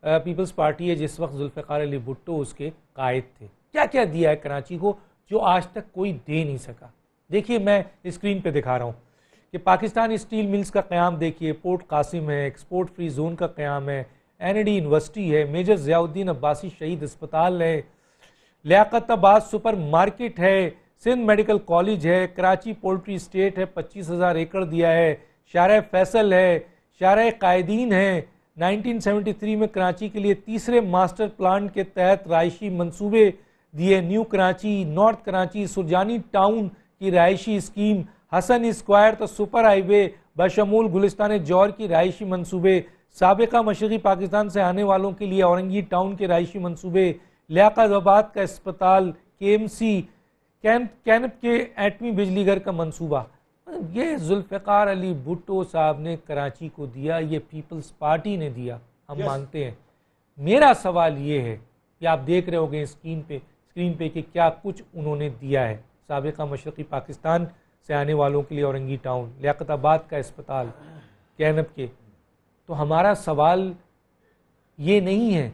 पीपल्स पार्टी है जिस वक्त जुल्फिकार अली भुट्टो उसके कायद थे। क्या क्या दिया है कराची को जो आज तक कोई दे नहीं सका। देखिए मैं स्क्रीन पे दिखा रहा हूँ कि पाकिस्तान स्टील मिल्स का क़याम देखिए, पोर्ट कासिम है, एक्सपोर्ट फ्री जोन का क़याम है, एनडी यूनिवर्सिटी है, मेजर ज़ियाउद्दीन अब्बासी शहीद अस्पताल है, लियाकताबाद सुपर मार्केट है, सिंध मेडिकल कॉलेज है, कराची पोल्ट्री स्टेट है, 25,000 एकड़ दिया है, शारा फैसल है, शारा कायदीन है। 1973 में कराची के लिए तीसरे मास्टर प्लान के तहत रायशी मंसूबे दिए, new Karachi, north Karachi, Surjani town की रायशी स्कीम, हसन स्क्वायर तो सुपर हाईवे बशमूल गुलिस्तान जौहर की रायशी मंसूबे, साबिका मशरक़ी पाकिस्तान से आने वालों के लिए औरंगी टाउन के रायशी मंसूबे, लियाकताबाद का अस्पताल, KMC कैंप के एटमी बिजली घर का मंसूबा। ये जुल्फ़िकार अली भुट्टो साहब ने कराची को दिया, ये पीपल्स पार्टी ने दिया, हम मानते हैं। मेरा सवाल ये है कि आप देख रहे होंगे स्क्रीन पे कि क्या कुछ उन्होंने दिया है। साबिका मशरक़ी पाकिस्तान से आने वालों के लिए औरंगी टाउन, लियाकताबाद का अस्पताल, कैनप के। तो हमारा सवाल ये नहीं है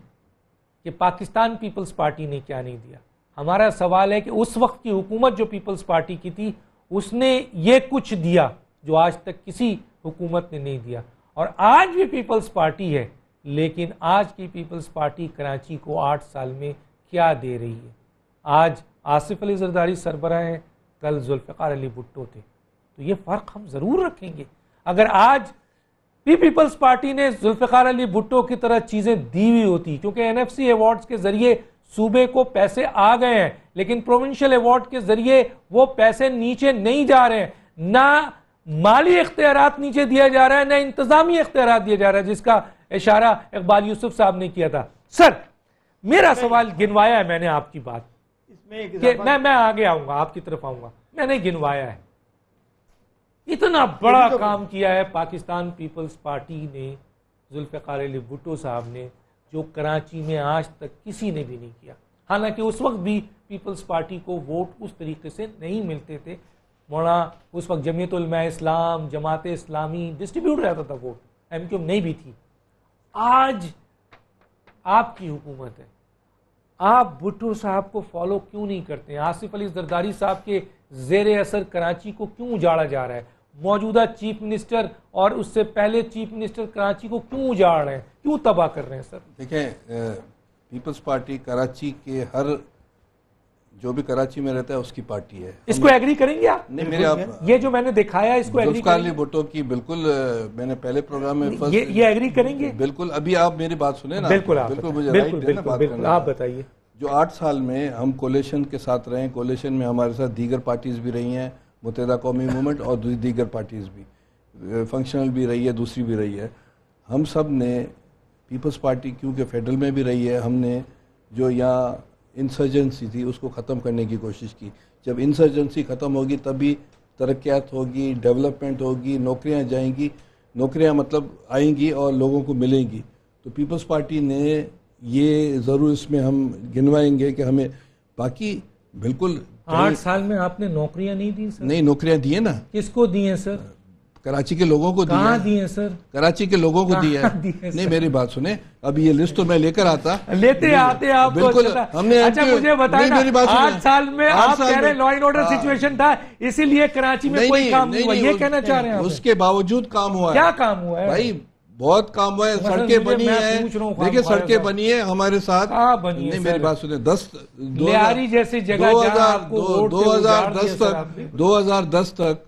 कि पाकिस्तान पीपल्स पार्टी ने क्या नहीं दिया, हमारा सवाल है कि उस वक्त की हुकूमत जो पीपल्स पार्टी की थी उसने ये कुछ दिया जो आज तक किसी हुकूमत ने नहीं दिया। और आज भी पीपल्स पार्टी है, लेकिन आज की पीपल्स पार्टी कराची को 8 साल में क्या दे रही है। आज आसिफ अली जरदारी सरबराह हैं, कल जुल्फ़िकार अली भुट्टो थे, तो ये फ़र्क हम ज़रूर रखेंगे। अगर आज भी पीपल्स पार्टी ने जुल्फ़िकार अली भुट्टो की तरह चीज़ें दी हुई होती, क्योंकि NFC अवार्ड्स के ज़रिए सूबे को पैसे आ गए हैं, लेकिन प्रोविंशियल अवार्ड के ज़रिए वो पैसे नीचे नहीं जा रहे हैं, ना माली इख्तियारात नीचे दिया जा रहा है, ना इंतज़ामी इख्तियारात दिया जा रहा है, जिसका इशारा इकबाल यूसुफ साहब ने किया था। सर, मेरा सवाल गिनवाया है मैंने आपकी बात कि मैं आगे आऊंगा, आपकी तरफ आऊंगा, मैंने गिनवाया है। इतना बड़ा काम किया है पाकिस्तान पीपल्स पार्टी ने, जुल्फ़िकार अली भुट्टो साहब ने, जो कराची में आज तक किसी ने भी नहीं किया। हालांकि उस वक्त भी पीपल्स पार्टी को वोट उस तरीके से नहीं मिलते थे। मौलाना उस वक्त जमीयत उलमा इस्लाम, जमात इस्लामी डिस्ट्रीब्यूट रहता था वोट, MQM नहीं भी थी। आज आपकी हुकूमत है, आप भुट्टो साहब को फॉलो क्यों नहीं करते हैं? आसिफ अली जरदारी साहब के ज़ेर असर कराची को क्यों उजाड़ा जा रहा है? मौजूदा चीफ मिनिस्टर और उससे पहले चीफ मिनिस्टर कराची को क्यों उजाड़ रहे हैं, क्यों तबाह कर रहे हैं? सर देखें, पीपल्स पार्टी कराची के हर जो भी कराची में रहता है उसकी पार्टी है। इसको एग्री करेंगे आप? नहीं, मेरे आप ये जो मैंने दिखाया इसको एग्री जुल्फ़िकार अली भुट्टो की बिल्कुल, मैंने पहले प्रोग्राम में ये एग्री करेंगे बिल्कुल। अभी आप मेरी बात सुने ना, बिल्कुल मुझे राइट है ना बात करने। आप बताइए। जो 8 साल में हम कोलेशन के साथ रहे, कोलेशन में हमारे साथ दीगर पार्टीज भी रही हैं, मुत्तहिदा कौमी मूवमेंट और दीगर पार्टीज भी, फंक्शनल भी रही है, दूसरी भी रही है। हम सब ने पीपल्स पार्टी क्योंकि फेडरल में भी रही है, हमने जो यहाँ इंसर्जेंसी थी उसको ख़त्म करने की कोशिश की। जब इंसर्जेंसी ख़त्म होगी तभी तरक्यात होगी, डेवलपमेंट होगी, नौकरियाँ जाएंगी, नौकरियाँ मतलब आएंगी और लोगों को मिलेंगी। तो पीपल्स पार्टी ने ये ज़रूर इसमें हम गिनवाएंगे कि हमें बाकी बिल्कुल 8 साल में आपने नौकरियां नहीं दी सर? नहीं, नौकरियां दी है ना। किसको दी हैं सर? कराची के लोगों को दिया। कहाँ दिए सर? कराची के लोगों को दिया है। नहीं, मेरी बात सुने, अब ये लिस्ट तो मैं लेकर आता लेते आते आप बिल्कुल हमने। अच्छा मुझे बताएं, 8 साल में आप कह रहे लॉ एंड ऑर्डर सिचुएशन था इसीलिए कराची में कोई काम नहीं हुआ, ये कहना चाह रहे हैं? उसके बावजूद काम हुआ है। क्या काम हुआ है भाई? बहुत काम हुआ है, सड़कें बनी है, देखिए सड़कें बनी है हमारे साथ। बनी है? मेरी बात सुने, 10 जैसी जगह 2010 तक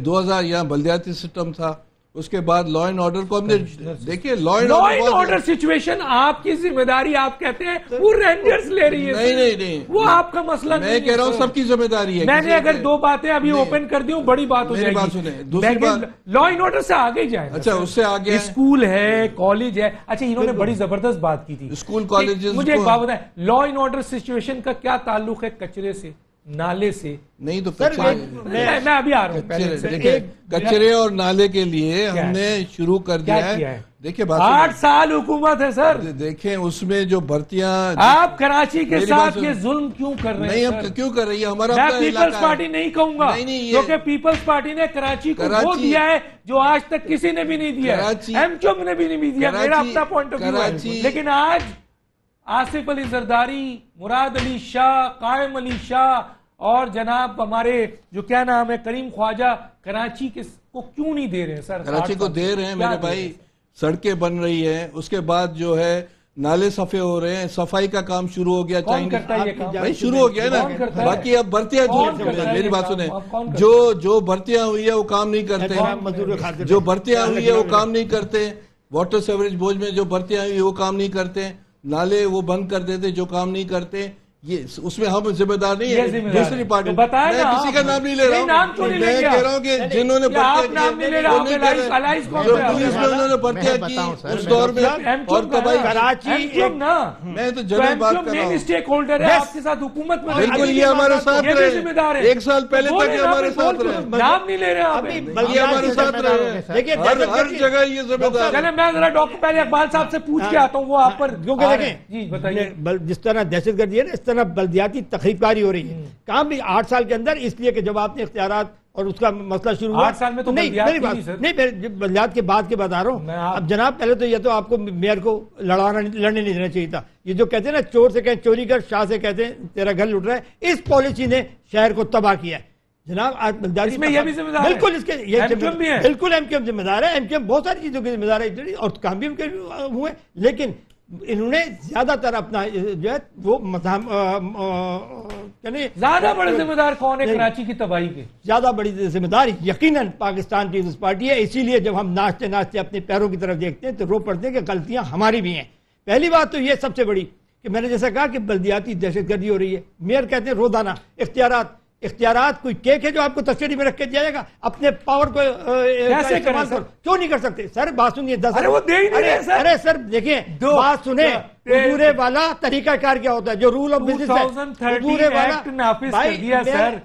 2000 यहाँ बल्दियाती सिस्टम था, उसके बाद लॉ एंड ऑर्डर को हमने देखिए लॉ एंड ऑर्डर सिचुएशन आपकी जिम्मेदारी, आप कहते हैं वो रेंजर्स ले रही है। नहीं, वो आपका मसला नहीं है। मैं कह रहा हूँ सबकी जिम्मेदारी है। मैंने अगर 2 बातें अभी ओपन कर दी बड़ी बात हो जाएगी। दूसरी बात, लॉ एंड ऑर्डर से आगे जाए। अच्छा, उससे आगे स्कूल है, कॉलेज है। अच्छा, इन्होंने बड़ी जबरदस्त बात की थी स्कूल कॉलेजेस। मुझे एक बात बताएं, लॉ एंड ऑर्डर सिचुएशन का क्या ताल्लुक है कचरे से, नाले से? नहीं तो मैं अभी आ रहा हूँ। देखिए, कचरे और नाले के लिए हमने शुरू कर दिया है। देखिए, 8 साल हुकूमत है सर। देखें उसमें जो भर्तियां, आप कराची के साथ ये जुल्म क्यों कर रहे हैं? नहीं, हम क्यों कर रही है? हमारा मैं पीपल्स पार्टी नहीं कहूंगा, क्योंकि पीपल्स पार्टी ने कराची को वो दिया है जो आज तक किसी ने भी नहीं दिया, MQM ने भी नहीं दिया। मेरा अपना पॉइंट ऑफ व्यू है। लेकिन आज आसिफ अली जरदारी, मुराद अली शाह, कायम अली शाह और जनाब हमारे जो क्या नाम है करीम ख्वाजा कराची वो क्यों नहीं दे रहे हैं सर? कराची को दे रहे हैं मेरे भाई, सड़कें बन रही है, उसके बाद जो है नाले सफे हो रहे हैं, सफाई का काम शुरू हो गया, भाई शुरू हो गया है ना। बाकी अब भर्तियां, मेरी बात सुने, जो भर्तियां हुई है वो काम नहीं करते, जो भर्तियां हुई है वो काम नहीं करते, वाटर सेवरेज बोर्ड में जो भर्तियां हुई वो काम नहीं करते, नाले वो बंद कर देते जो काम नहीं करते, ये उसमें हम जिम्मेदार नहीं है, दूसरी पार्टी। मैं किसी का नाम नहीं ले रहा हूँ, मैं कह रहा हूँ कि जिन्होंने भर्तियां की, जो पुलिस में उन्होंने भर्तियां की उस दौर में, और तो भाई मैं तो जनरल बात कर रहा हूँ, स्टेक होल्डर है आपके साथ हुकूमत में, बिल्कुल ये हमारे साथ रहे, 1 साल पहले तक ये हमारे साथ रहे, नाम नहीं ले रहे आप, ये हमारे साथ रहे, हर जगह ये जिम्मेदार। चले मैं जरा डॉक्टर पहले इकबाल साहब से पूछ के आता हूँ, वो आप पर क्योंकि देखें जी बताइए, जिस तरह दहशतगर्दी है ना, इस तरह बल्दियाती तकरीबकारी हो रही है, काम भी 8 साल के अंदर, इसलिए कि जब आपने इख्तियारात और उसका मसला शुरू हुआ 8 साल में तो नहीं, मेरी बात नहीं, बल्दियात के बाद के बता रहा हूँ। अब जनाब पहले तो ये तो आपको मेयर को लड़ने नहीं देना चाहिए था। ये जो कहते हैं ना, चोर से कहें चोरी कर, शाह से कहते हैं तेरा घर लुट रहा है, इस पॉलिसी ने शहर को तबाह किया है जनाब। आज इसमें ये भी जिम्मेदार बिल्कुल, इसके ये एमक्यूएम भी है, बिल्कुल एमक्यूएम जिम्मेदार है, एमक्यूएम बहुत सारी चीजों की जिम्मेदार है और काम भी उनके हुए, लेकिन इन्होंने ज्यादातर अपना जो है वो ज्यादा बड़े जिम्मेदार कौन है कराची की तबाही के? ज्यादा बड़ी जिम्मेदार यकीनन पाकिस्तान पीपल्स पार्टी है। इसीलिए जब हम नाचते नाचते अपने पैरों की तरफ देखते हैं तो रो पड़ते हैं कि गलतियां हमारी भी हैं। पहली बात तो ये सबसे बड़ी कि मैंने जैसा कहा कि बल्दियाती दहशतगर्दी हो रही है। मेयर कहते हैं रोजाना इख्तियारात कोई केक है जो आपको तस्वीर में रख के दिया जाएगा? अपने पावर को कैसे करें सर? क्यों नहीं कर सकते सर? बात सुनिए, 10 अरे वो दे ही नहीं रहे सर। अरे सर देखिए, बात सुने, उजूरे वाला तरीकाकार क्या होता है, जो रूल ऑफ बिजनेस है, उजूरे वाला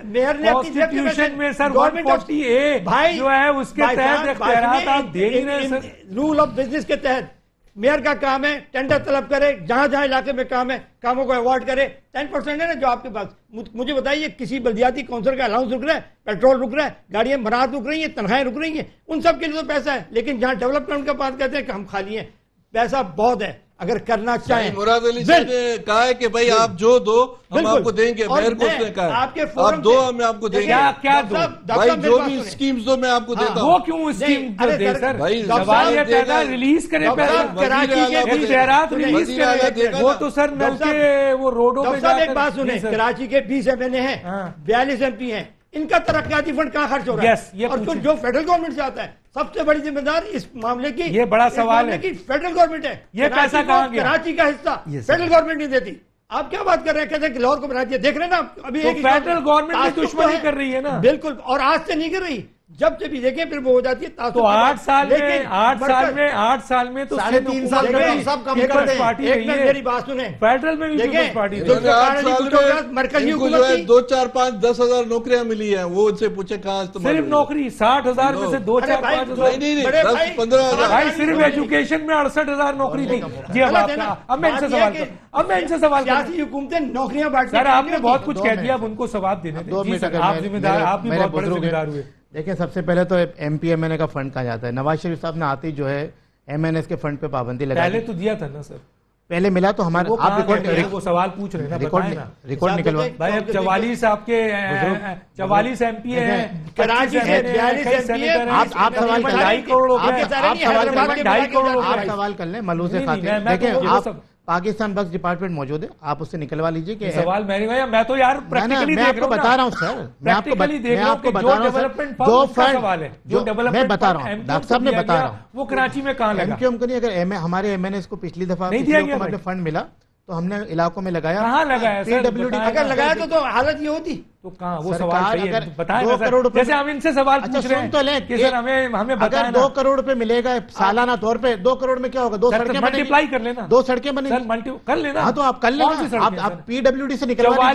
मेयर ने कॉन्स्टिट्यूशन में सर 140A भाई जो है उसके तहत इख्तियारात आप दे ही रहे सर। रूल ऑफ बिजनेस के तहत मेयर का काम है टेंडर तलब करे, जहां जहां इलाके में काम है कामों को अवार्ड करे। 10% है ना जो आपके पास। मुझे बताइए किसी बल्दियाती काउंसिल का अलाउंस रुक रहा है, पेट्रोल रुक रहा है, गाड़ियां बनात रुक रही हैं, तनख्वाहें रुक रही हैं, उन सब के लिए तो पैसा है। लेकिन जहां डेवलपमेंट का बात करते हैं कि हम खाली हैं, पैसा बहुत है अगर करना चाहें। मुराद अली साहब ने कहा है कि भाई आप जो दो हम आपको देंगे, मेयर को उसने कहा आपके आप दो हमें आपको देंगे। क्या दो भाई, जो भी स्कीम्स दो मैं आपको देता हूँ। वो क्यों स्कीम दे सर? भाई सवाल ये पैदा रिलीज करें, कराची के इख्तियारात रिलीज करें। वो तो सर नल के वो रोडों पे जाकर। एक बात सुने, कराची के 20 MNA हैं, 42 MP हैं, इनका तरक्याती फंड कहाँ खर्च हो रहा है? और जो फेडरल गवर्नमेंट से आता है, सबसे बड़ी जिम्मेदार इस मामले की, ये बड़ा सवाल है कि फेडरल गवर्नमेंट है। ये पैसा कहाँ गया? कराची का हिस्सा फेडरल गवर्नमेंट नहीं देती। आप क्या बात कर रहे हैं? कहते हैं कि लाहौर को बना दिया। देख रहे हैं ना अभी एक फेडरल गवर्नमेंट दुश्मनी कर रही है ना। बिल्कुल, और आज से नहीं कर रही, जब से भी देखें फिर वो हो जाती है। तो 8 साल में तो 3.5 साल में सब कम कर दें। मेरी बात सुने, फेडरल में भी पीपल्स पार्टी 2, 4, 5, 10 हजार नौकरियां मिली है, वो उनसे पूछे कहाँ इस्तेमाल? सिर्फ नौकरी 60,000 में से 2, 4, 5 हजार, 10, 15 हजार भाई सिर्फ एजुकेशन में 68,000 नौकरी थी जी। अब मैं इनसे सवाल सियासी हुकूमतें नौकरियां बांटती। सर आपने बहुत कुछ कह दिया, अब उनको सवाब देने दें। आप जिम्मेदार, आप भी बहुत बड़े जिम्मेदार हुए। देखिए, सबसे पहले तो MP MNA का फंड कहा जाता है। नवाज शरीफ साहब ने आते ही जो है MNS के फंड पे पाबंदी लगा। पहले तो दिया था ना सर, पहले मिला तो हमारे आप वो सवाल पूछ रहे हैं ना, रिकॉर्ड निकलवा भाई। अब 44 आपके 44 MP हैं कराची से, 42 MP हैं। आप सवाल कर लें, 2.5 करोड़ आप सवाल कर लें मलूज से खातिर। देखिए, आप पाकिस्तान बक्स डिपार्टमेंट मौजूद है, आप उससे निकलवा लीजिए कि सवाल मैं तो यार प्रैक्टिकली मैं आपको बता रहा हूँ सर, मैं आपको बता रहा हूँ दो फंड जो मैं बता रहा हूँ, डॉक्टर साहब ने बता रहा हूँ, वो कराची में कहाँ लगा? MQM को नहीं, अगर हमारे MNS को पिछली दफा फंड मिला तो हमने इलाकों में लगाया। कहाँ लगाया? PWD अगर लगाया तो हालत ये होती तो कहाँ? वो सवाल बताएं 2 करोड़ रुपए। जैसे हम इनसे सवाल पूछ रहे हैं तो लें कि सर हमें अगर 2 करोड़ रुपए मिलेगा सालाना तौर पे, 2 करोड़ में क्या होगा? 2 सड़कें मल्टीप्लाई कर लेना, 2 सड़कें बनेंगी, कर लेना। हाँ तो आप कर लेना, आप PWD से निकलवा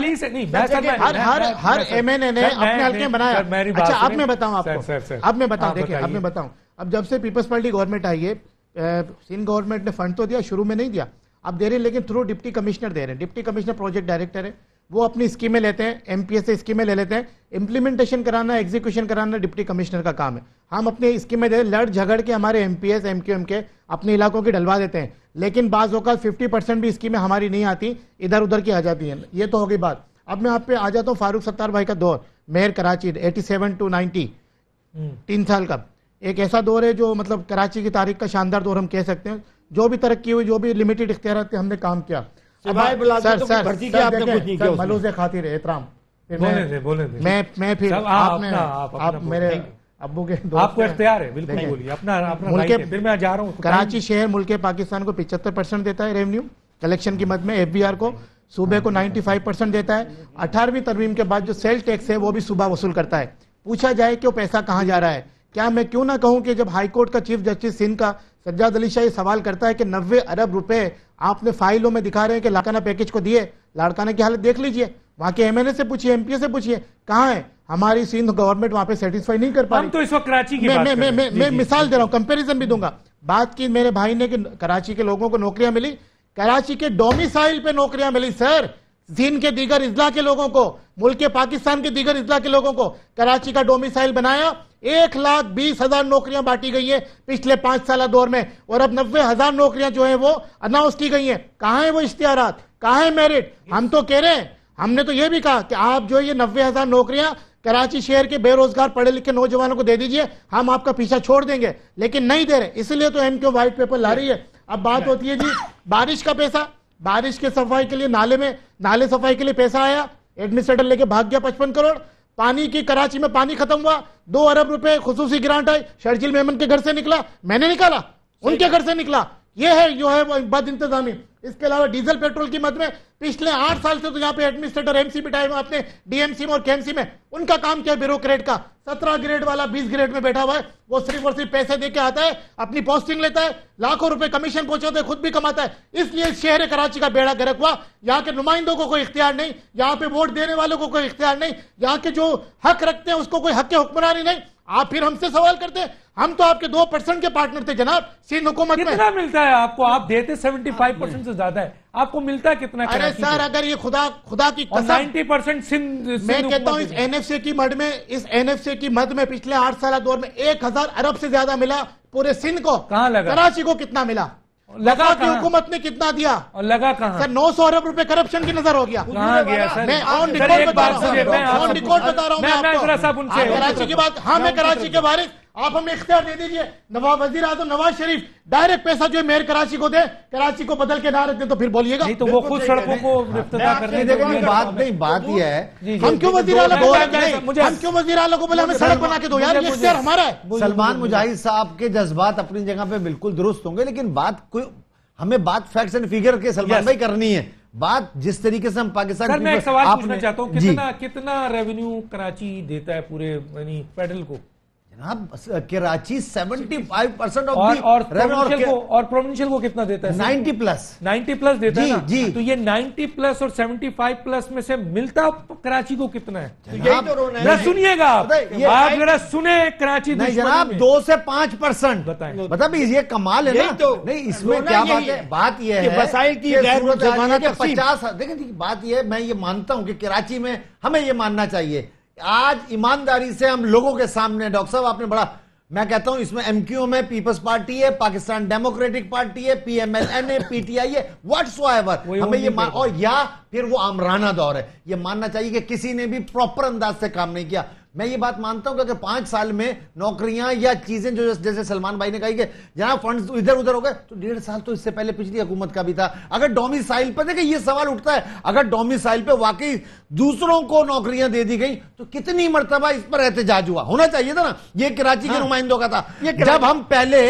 हर MNA ने अपने हल्के बनाया। अच्छा, अब मैं बताऊं आपको, अब मैं बताऊं, देखिए अब मैं बताऊं, अब जब से पीपल्स पार्टी गवर्नमेंट आई है, सिंध गवर्नमेंट ने फंड तो दिया, शुरू में नहीं दिया, अब दे रहे, लेकिन थ्रू डिप्टी कमिश्नर दे रहे हैं। डिप्टी कमिश्नर प्रोजेक्ट डायरेक्टर है, वो अपनी स्कीमें लेते हैं, MPS से स्कीमें ले लेते हैं, इंप्लीमेंटेशन कराना, एग्जीक्यूशन कराना डिप्टी कमिश्नर का काम है। हम अपनी स्कीमें दे लड़ झगड़ के हमारे MPS MQM के अपने इलाकों की डलवा देते हैं, लेकिन बाज़ औक़ात 50% भी स्कीमें हमारी नहीं आती, इधर उधर की आ जाती हैं। ये तो हो गई बात। अब मैं आप पे आ जाता हूँ फारूक सत्तार भाई का दौर, मेयर कराची 87 to 90। 3 साल का एक ऐसा दौर है जो मतलब कराची की तारीख का शानदार दौर हम कह सकते हैं। जो भी तरक्की हुई, जो भी लिमिटेड इख्तियार थे, हमने काम किया। मलूज़ खातिर एहतराम, मैं फिर आप मेरे अब्बू के आपको इख्तियार है, बिल्कुल बोलिए अपना मुल्क। फिर मैं जा रहा हूँ। कराची शहर मुल्क पाकिस्तान को 75% देता है रेवेन्यू कलेक्शन की मद में, एफबीआर को सूबे को 95% देता है। 18वीं तरमीम के बाद जो सेल टैक्स है वो भी सूबा वसूल करता है। पूछा जाए कि वो पैसा कहाँ जा रहा है, क्या मैं क्यों ना कहूं कि जब हाईकोर्ट का चीफ जस्टिस सिंध का सज्जाद अली शाह ये सवाल करता है कि 90 अरब रुपए आपने फाइलों में दिखा रहे हैं कि लाड़काना पैकेज को दिए, लाड़काना की हालत देख लीजिए, वहां के एमएनए से पूछिए, एमपीए से पूछिए, कहाँ है? हमारी सिंध गवर्नमेंट वहां पे सेटिस्फाई नहीं कर पा रही। तो इस वक्त कराची की बात मैं मिसाल दे रहा हूँ, कंपेरिजन भी दूंगा। बात की मेरे भाई ने कि कराची के लोगों को नौकरियां मिली, कराची के डोमिसाइल पे नौकरियां मिली सर। सिंध के दीगर इजला के लोगों को, मुल्क पाकिस्तान के दीगर इजला के लोगों को कराची का डोमिसाइल बनाया। 1,20,000 नौकरियां बांटी गई है पिछले 5 साल दौर में, और अब 90,000 नौकरियां जो है वो अनाउंस की गई हैं। कहां है वो इश्तिहारात, कहां है मेरिट? हम तो कह रहे हैं, हमने तो ये भी कहा कि आप जो ये 90,000 नौकरियां कराची शहर के बेरोजगार पढ़े लिखे नौजवानों को दे दीजिए, हम आपका पीछा छोड़ देंगे, लेकिन नहीं दे रहे। इसलिए तो एमक्यू व्हाइट पेपर ला रही है। अब बात होती है जी बारिश का पैसा, बारिश के सफाई के लिए नाले सफाई के लिए पैसा आया, एडमिनिस्ट्रेटर लेके भाग गया 55 करोड़। पानी की कराची में पानी खत्म हुआ, 2 अरब रुपए खुसूसी ग्रांट आई, शर्जील मेमन के घर से निकला, मैंने निकाला, उनके घर से निकला। यह है जो है बद इंतजामी। इसके अलावा डीजल पेट्रोल की मद में पिछले 8 साल से तो यहाँ पे एडमिनिस्ट्रेटर एमसी बिठाए हुए अपने डीएमसी में और केएमसी में, उनका काम क्या है? ब्यूरोक्रेट का 17 ग्रेड वाला 20 ग्रेड में बैठा हुआ है, वो सिर्फ और सिर्फ पैसे देके आता है, अपनी पोस्टिंग लेता है, लाखों रुपए कमीशन पहुंचाता है, खुद भी कमाता है। इसलिए शहर कराची का बेड़ा गर्क हुआ। यहाँ के नुमाइंदों को कोई इख्तियार नहीं, यहाँ पे वोट देने वालों को कोई इख्तियार नहीं, यहाँ के जो हक रखते हैं उसको कोई हक के हुक्मरानी नहीं। आप फिर हमसे सवाल करते हैं, हम तो आपके 2% के पार्टनर थे जनाब सिंध हुकूमत में। कितना मिलता है आपको? आप देते 75% से ज्यादा है, आपको मिलता है कितना? अरे सर, अगर ये खुदा की कसम 90% सिंध, मैं कहता हूं इस एनएफसी की मद में, इस एनएफसी की मद में पिछले 8 साल दौर में 1000 अरब से ज्यादा मिला पूरे सिंध को। कहां लगा? कराची को कितना मिला? लगा की हुकूमत ने कितना दिया और लगा कहां? सर 900 अरब रुपए करप्शन की नजर हो गया। कहां गया सर? मैं ऑन रिकॉर्ड बता रहा हूं मैं कराची की बात। हाँ, मैं कराची के वारिस, आप हमें इख्तियार दे दीजिए। नवाब वजीर आजम नवाज शरीफ डायरेक्ट पैसा जो है मेयर कराची को दे, कराची को बदल के ना रख दे तो फिर बोलिएगा। नहीं तो वो खुद सड़कों को इफ्तिताह करने देंगे। बात ये है, हम क्यों वजीर आला को बोले हमें सड़क बना के दो यार, ये इख्तियार हमारा है। सलमान मुजाहिद साहब के जज्बात अपनी जगह पे बिल्कुल दुरुस्त होंगे, लेकिन हमें बात फैक्ट्स एंड फिगर के सलमान भाई करनी है। बात जिस तरीके से हम पाकिस्तान सर, मैं एक सवाल पूछना चाहता हूं, कितना रेवेन्यू कराची देता है पूरे यानी फेडरल को? जनाब कराची 75% और प्रोविंशियल को कितना देता है? 90 प्लस देता है ना? जी। तो ये 90 प्लस और 75 प्लस में से मिलता कराची को कितना है? जरा सुनिएगा आप जरा सुने कराची जनाब 2 से 5% बताएं। मतलब ये कमाल है ना? नहीं, इसमें क्या बात है? बात यह है वसाइल की 50। देखिए बात यह है, मैं ये मानता हूं कि कराची में हमें ये मानना चाहिए, आज ईमानदारी से हम लोगों के सामने, डॉक्टर साहब आपने बड़ा, मैं कहता हूं इसमें एमक्यूएम है, पीपल्स पार्टी है, पाकिस्तान डेमोक्रेटिक पार्टी है, पीएमएलएन है, पीटीआई है, व्हाट्सएवर, हमें ये और या फिर वो आमराना दौर है, ये मानना चाहिए कि किसी ने भी प्रॉपर अंदाज से काम नहीं किया। मैं ये बात मानता हूं कि अगर 5 साल में नौकरियां या चीजें जो जैसे सलमान भाई ने कही कि जहां फंड्स इधर उधर हो गए, तो 1.5 साल तो इससे पहले पिछली हुकूमत का भी था। अगर डोमिसाइल पर देखिए ये सवाल उठता है, अगर डोमिसाइल पे वाकई दूसरों को नौकरियां दे दी गई तो कितनी मर्तबा इस पर एहतजाज हुआ? होना चाहिए था ना। ये कराची के नुमाइंदों का था। जब हम पहले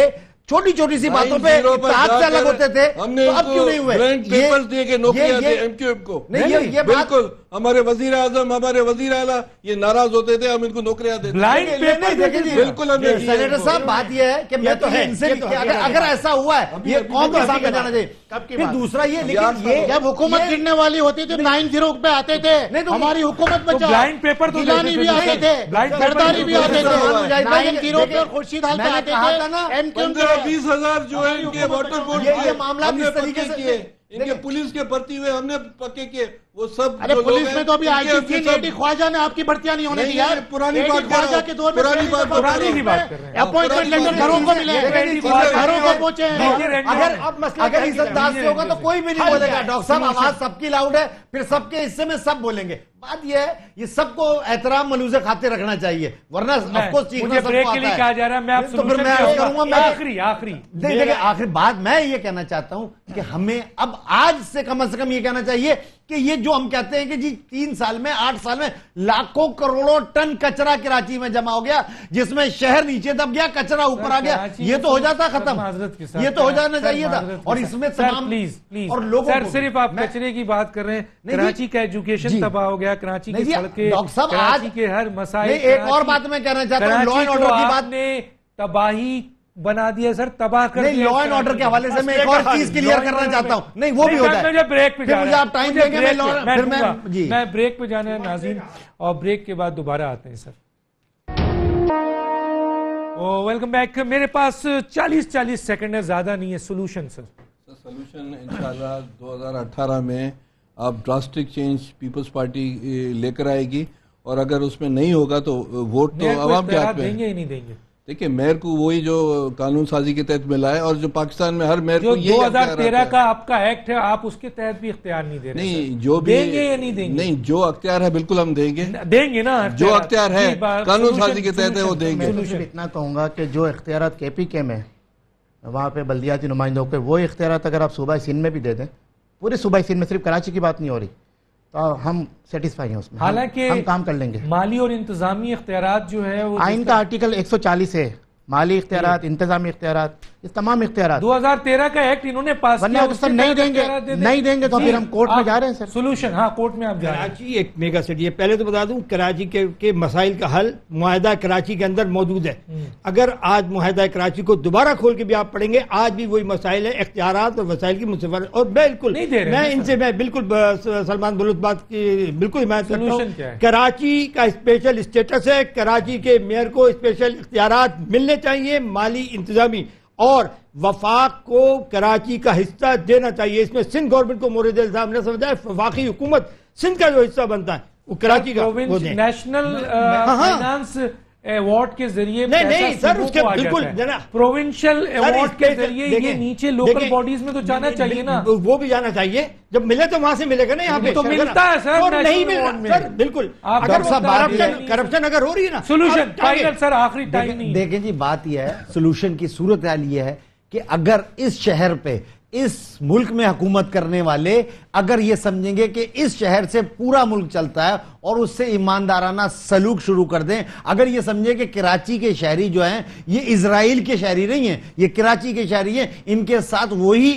छोटी छोटी सी बातों पे इत्तेहाद से अलग होते थे, हमने तो अब क्यों नहीं हुए? पेपर्स दिए कि नौकरियां दे एमक्यूएम को। नहीं, ये बिल्कुल हमारे वजीर आजम, हमारे वजीर आला ये नाराज होते थे, हम इनको नौकरियां देते। ब्लाइंड पेपर बिल्कुल हमने। सेनेटर साहब बात यह है कि मैं तो इनसे अगर ऐसा हुआ है, ये कौन के सामने जाना चाहिए? फिर दूसरा ये, लेकिन ये जब हुकूमत गिरने वाली होती थी 90 पे आते थे, हमारी हुकूमत बचाओ, ब्लाइंड पेपर तो गिलानी भी आते थे, जरदारी भी आते थे, 90 पे और खुर्शीद हाल पे आते थे। 15-20 जो है इनके वाटर बोर्ड ये मामला किस तरीके से इनके पुलिस के भर्ती हुए हमने पक्के किए, वो सब। अरे पुलिस में तो अभी आईजीपी लेडी ख्वाजा ने आपकी भर्तियां नहीं होने दी यार। पुरानी बात ख्वाजा के दौर में पुरानी बात कर रहे हैं। अपॉइंटमेंट लेटर घरों को मिले, घरों को पहुंचे हैं। अगर इस अंदाज से होगा तो कोई भी नहीं बोलेगा। डॉक्टर साहब आवाज सबकी लाउड है, फिर सबके हिस्से में सब बोलेंगे। बात यह है, ये सबको एहतराम मलूज़े खाते रखना चाहिए, वरना ऑफकोर्स मुझे ब्रेक के लिए कहा जा रहा है, मैं आप तो फिर मैं करूंगा। मैं आखिरी बात मैं ये कहना चाहता हूं कि हमें अब आज से कम ये कहना चाहिए कि ये जो हम कहते हैं कि जी 3 साल में 8 साल में लाखों करोड़ों टन कचरा कराची में जमा हो गया, जिसमें शहर नीचे दब गया, कचरा ऊपर आ गया, ये तो हो जाता खत्म, ये तो हो जाना चाहिए था। और इसमें तमाम प्लीज और लोगों सर सिर्फ आप कचरे की बात कर रहे हैं, कराची का एजुकेशन तबाह हो गया, कराची की सड़कें, डॉक्टर साहब कराची के हर मसाइल। एक और बात मैं कहना चाहता हूं, लॉ एंड ऑर्डर की बात ने तबाही बना दिया सर, तबाह कर दिया। लॉ एंड ऑर्डर के हवाले से मैं एक और चीज क्लियर करना चाहता हूं। नहीं वो भी होता है, मुझे ब्रेक पे जाना है, मुझे आप टाइम देंगे, मैं ब्रेक पे जाना है नाज़रीन, और ब्रेक के बाद दोबारा आते हैं सर। Welcome back. मेरे पास 40 सेकंड है, ज्यादा नहीं है। Solution sir? सोल्यूशन इंशाल्लाह 2018 में आप ड्रास्टिक चेंज पीपल्स पार्टी लेकर आएगी, और अगर उसमें नहीं होगा तो वोट तो आवाम के हाथ में देंगे ही नहीं देंगे। देखिए मेयर को वही जो कानून साजी के तहत मिला है, और जो पाकिस्तान में हर मेयर को 2013 का आपका एक्ट है, आप उसके तहत भी इख्तियार नहीं दे रहे। नहीं जो भी देंगे या नहीं देंगे? नहीं, जो अख्तियार है बिल्कुल हम देंगे ना, जो अख्तियार है कानून साजी के तहत है वो देंगे। मैं इतना कहूंगा कि जो इख्तियार KPK में वहाँ पे बल्दियाती नुमाइंदों के, वो इख्तियार अगर आप सूबाई सिंध में भी दे दें, पूरे सूबाई सिंध में, सिर्फ कराची की बात नहीं हो रही, तो हम सेटिस्फाई हैं उसमें। हालांकि हम काम कर लेंगे। माली और इंतजामी इख्तियारात जो है वो आइन का आर्टिकल 140 है, माली इख्तियारात, इंतजामी इख्तियारात, ये तमाम इख्तियारात। 2013 का एक्ट इन्होंने पास किया, सर नहीं देंगे तो फिर हम कोर्ट में जा रहे हैं सर। सोल्यूशन, हाँ कोर्ट में आप जा रहे हैं। कराची एक मेगा सिटी है। पहले तो बता दूं, कराची के मसाइल का हल मुआहदा कराची के अंदर मौजूद है। अगर आज मुआहदा कराची को दोबारा खोल के भी आप पढ़ेंगे, आज भी वही मसाइल है, इख्तियारात और वसाइल की मुसव्वत। और बिल्कुल मैं बिल्कुल सलमान बलूच बात की बिल्कुल हिमायत करता हूं। कराची का स्पेशल स्टेटस है, कराची के मेयर को स्पेशल इख्तियारात मिलने चाहिए, माली, इंतजामी, और वफाक को कराची का हिस्सा देना चाहिए। इसमें सिंध गवर्नमेंट को मोरद साहब ने समझा है, वफाकी हुकूमत सिंध का जो हिस्सा बनता है वो कराची का नेशनल फाइनेंस अवार्ड के जरिए नहीं सर, उसके बिल्कुल प्रोविंशियल अवार्ड के जरिए ये नीचे लोकल बॉडीज में तो जाना चाहिए ना, वो भी जाना चाहिए। जब मिले तो वहां से मिलेगा ना, यहाँ पे तो मिलता है सर, और नहीं मिल रहा सर। बिल्कुल, करप्शन अगर हो रही है ना, सोल्यूशन फाइनल सर, आखिरी टाइम नहीं। देखें जी, बात यह है, सोल्यूशन की सूरत हाल यह है कि अगर इस शहर पे, इस मुल्क में हुकूमत करने वाले अगर ये समझेंगे कि इस शहर से पूरा मुल्क चलता है और उससे ईमानदाराना सलूक शुरू कर दें, अगर ये समझे कि कराची के शहरी जो हैं ये इजराइल के शहरी नहीं हैं, ये कराची के शहरी हैं, इनके साथ वही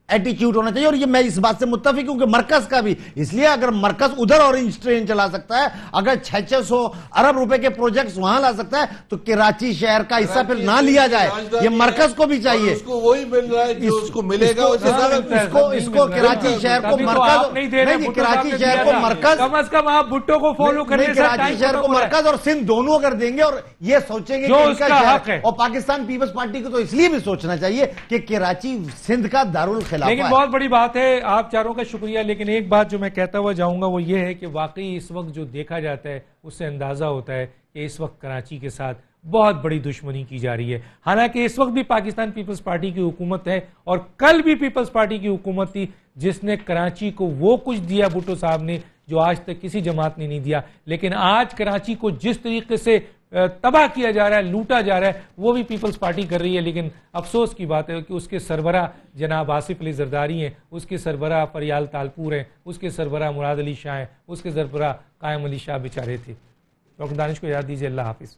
एटीट्यूड होना चाहिए। और ये मैं इस बात से मुत्तफिक हूं कि मरकज का भी, इसलिए अगर मरकज उधर ऑरेंज ट्रेन चला सकता है, अगर 600 अरब रुपए के प्रोजेक्ट्स वहां ला सकता है, तो कराची शहर का हिस्सा फिर ना लिया जाए, ये मरकज को भी चाहिए। उसको वही मिल रहा है जो उसको मिलेगा, इसको कराची शहर को मरकज नहीं, कराची शहर को मरकज, कम से कम आप भुट्टो को फॉलो करें, कराची शहर को मरकज और सिंध दोनों कर देंगे, और ये सोचेंगे कि इनका हक है। और पाकिस्तान पीपल्स पार्टी को तो इसलिए भी सोचना चाहिए कि कराची सिंध का दारुल लेकिन बहुत बड़ी बात है। आप चारों का शुक्रिया। लेकिन एक बात जो मैं कहता हुआ जाऊंगा वो ये है कि वाकई इस वक्त जो देखा जाता है उससे अंदाजा होता है कि इस वक्त कराची के साथ बहुत बड़ी दुश्मनी की जा रही है। हालांकि इस वक्त भी पाकिस्तान पीपल्स पार्टी की हुकूमत है, और कल भी पीपल्स पार्टी की हुकूमत थी जिसने कराची को वो कुछ दिया भुट्टो साहब ने जो आज तक किसी जमात ने नहीं दिया। लेकिन आज कराची को जिस तरीके से तबाह किया जा रहा है, लूटा जा रहा है, वो भी पीपल्स पार्टी कर रही है। लेकिन अफसोस की बात है कि उसके सरबराह जनाब आसिफ अली जरदारी हैं, उसके सरबराह फरियाल तालपुर हैं, उसके सरबराह मुराद अली शाह हैं, उसके सरबराह कायम अली शाह बेचारे थे। डॉक्टर दानिश को याद दीजिए। अल्लाह हाफिज़।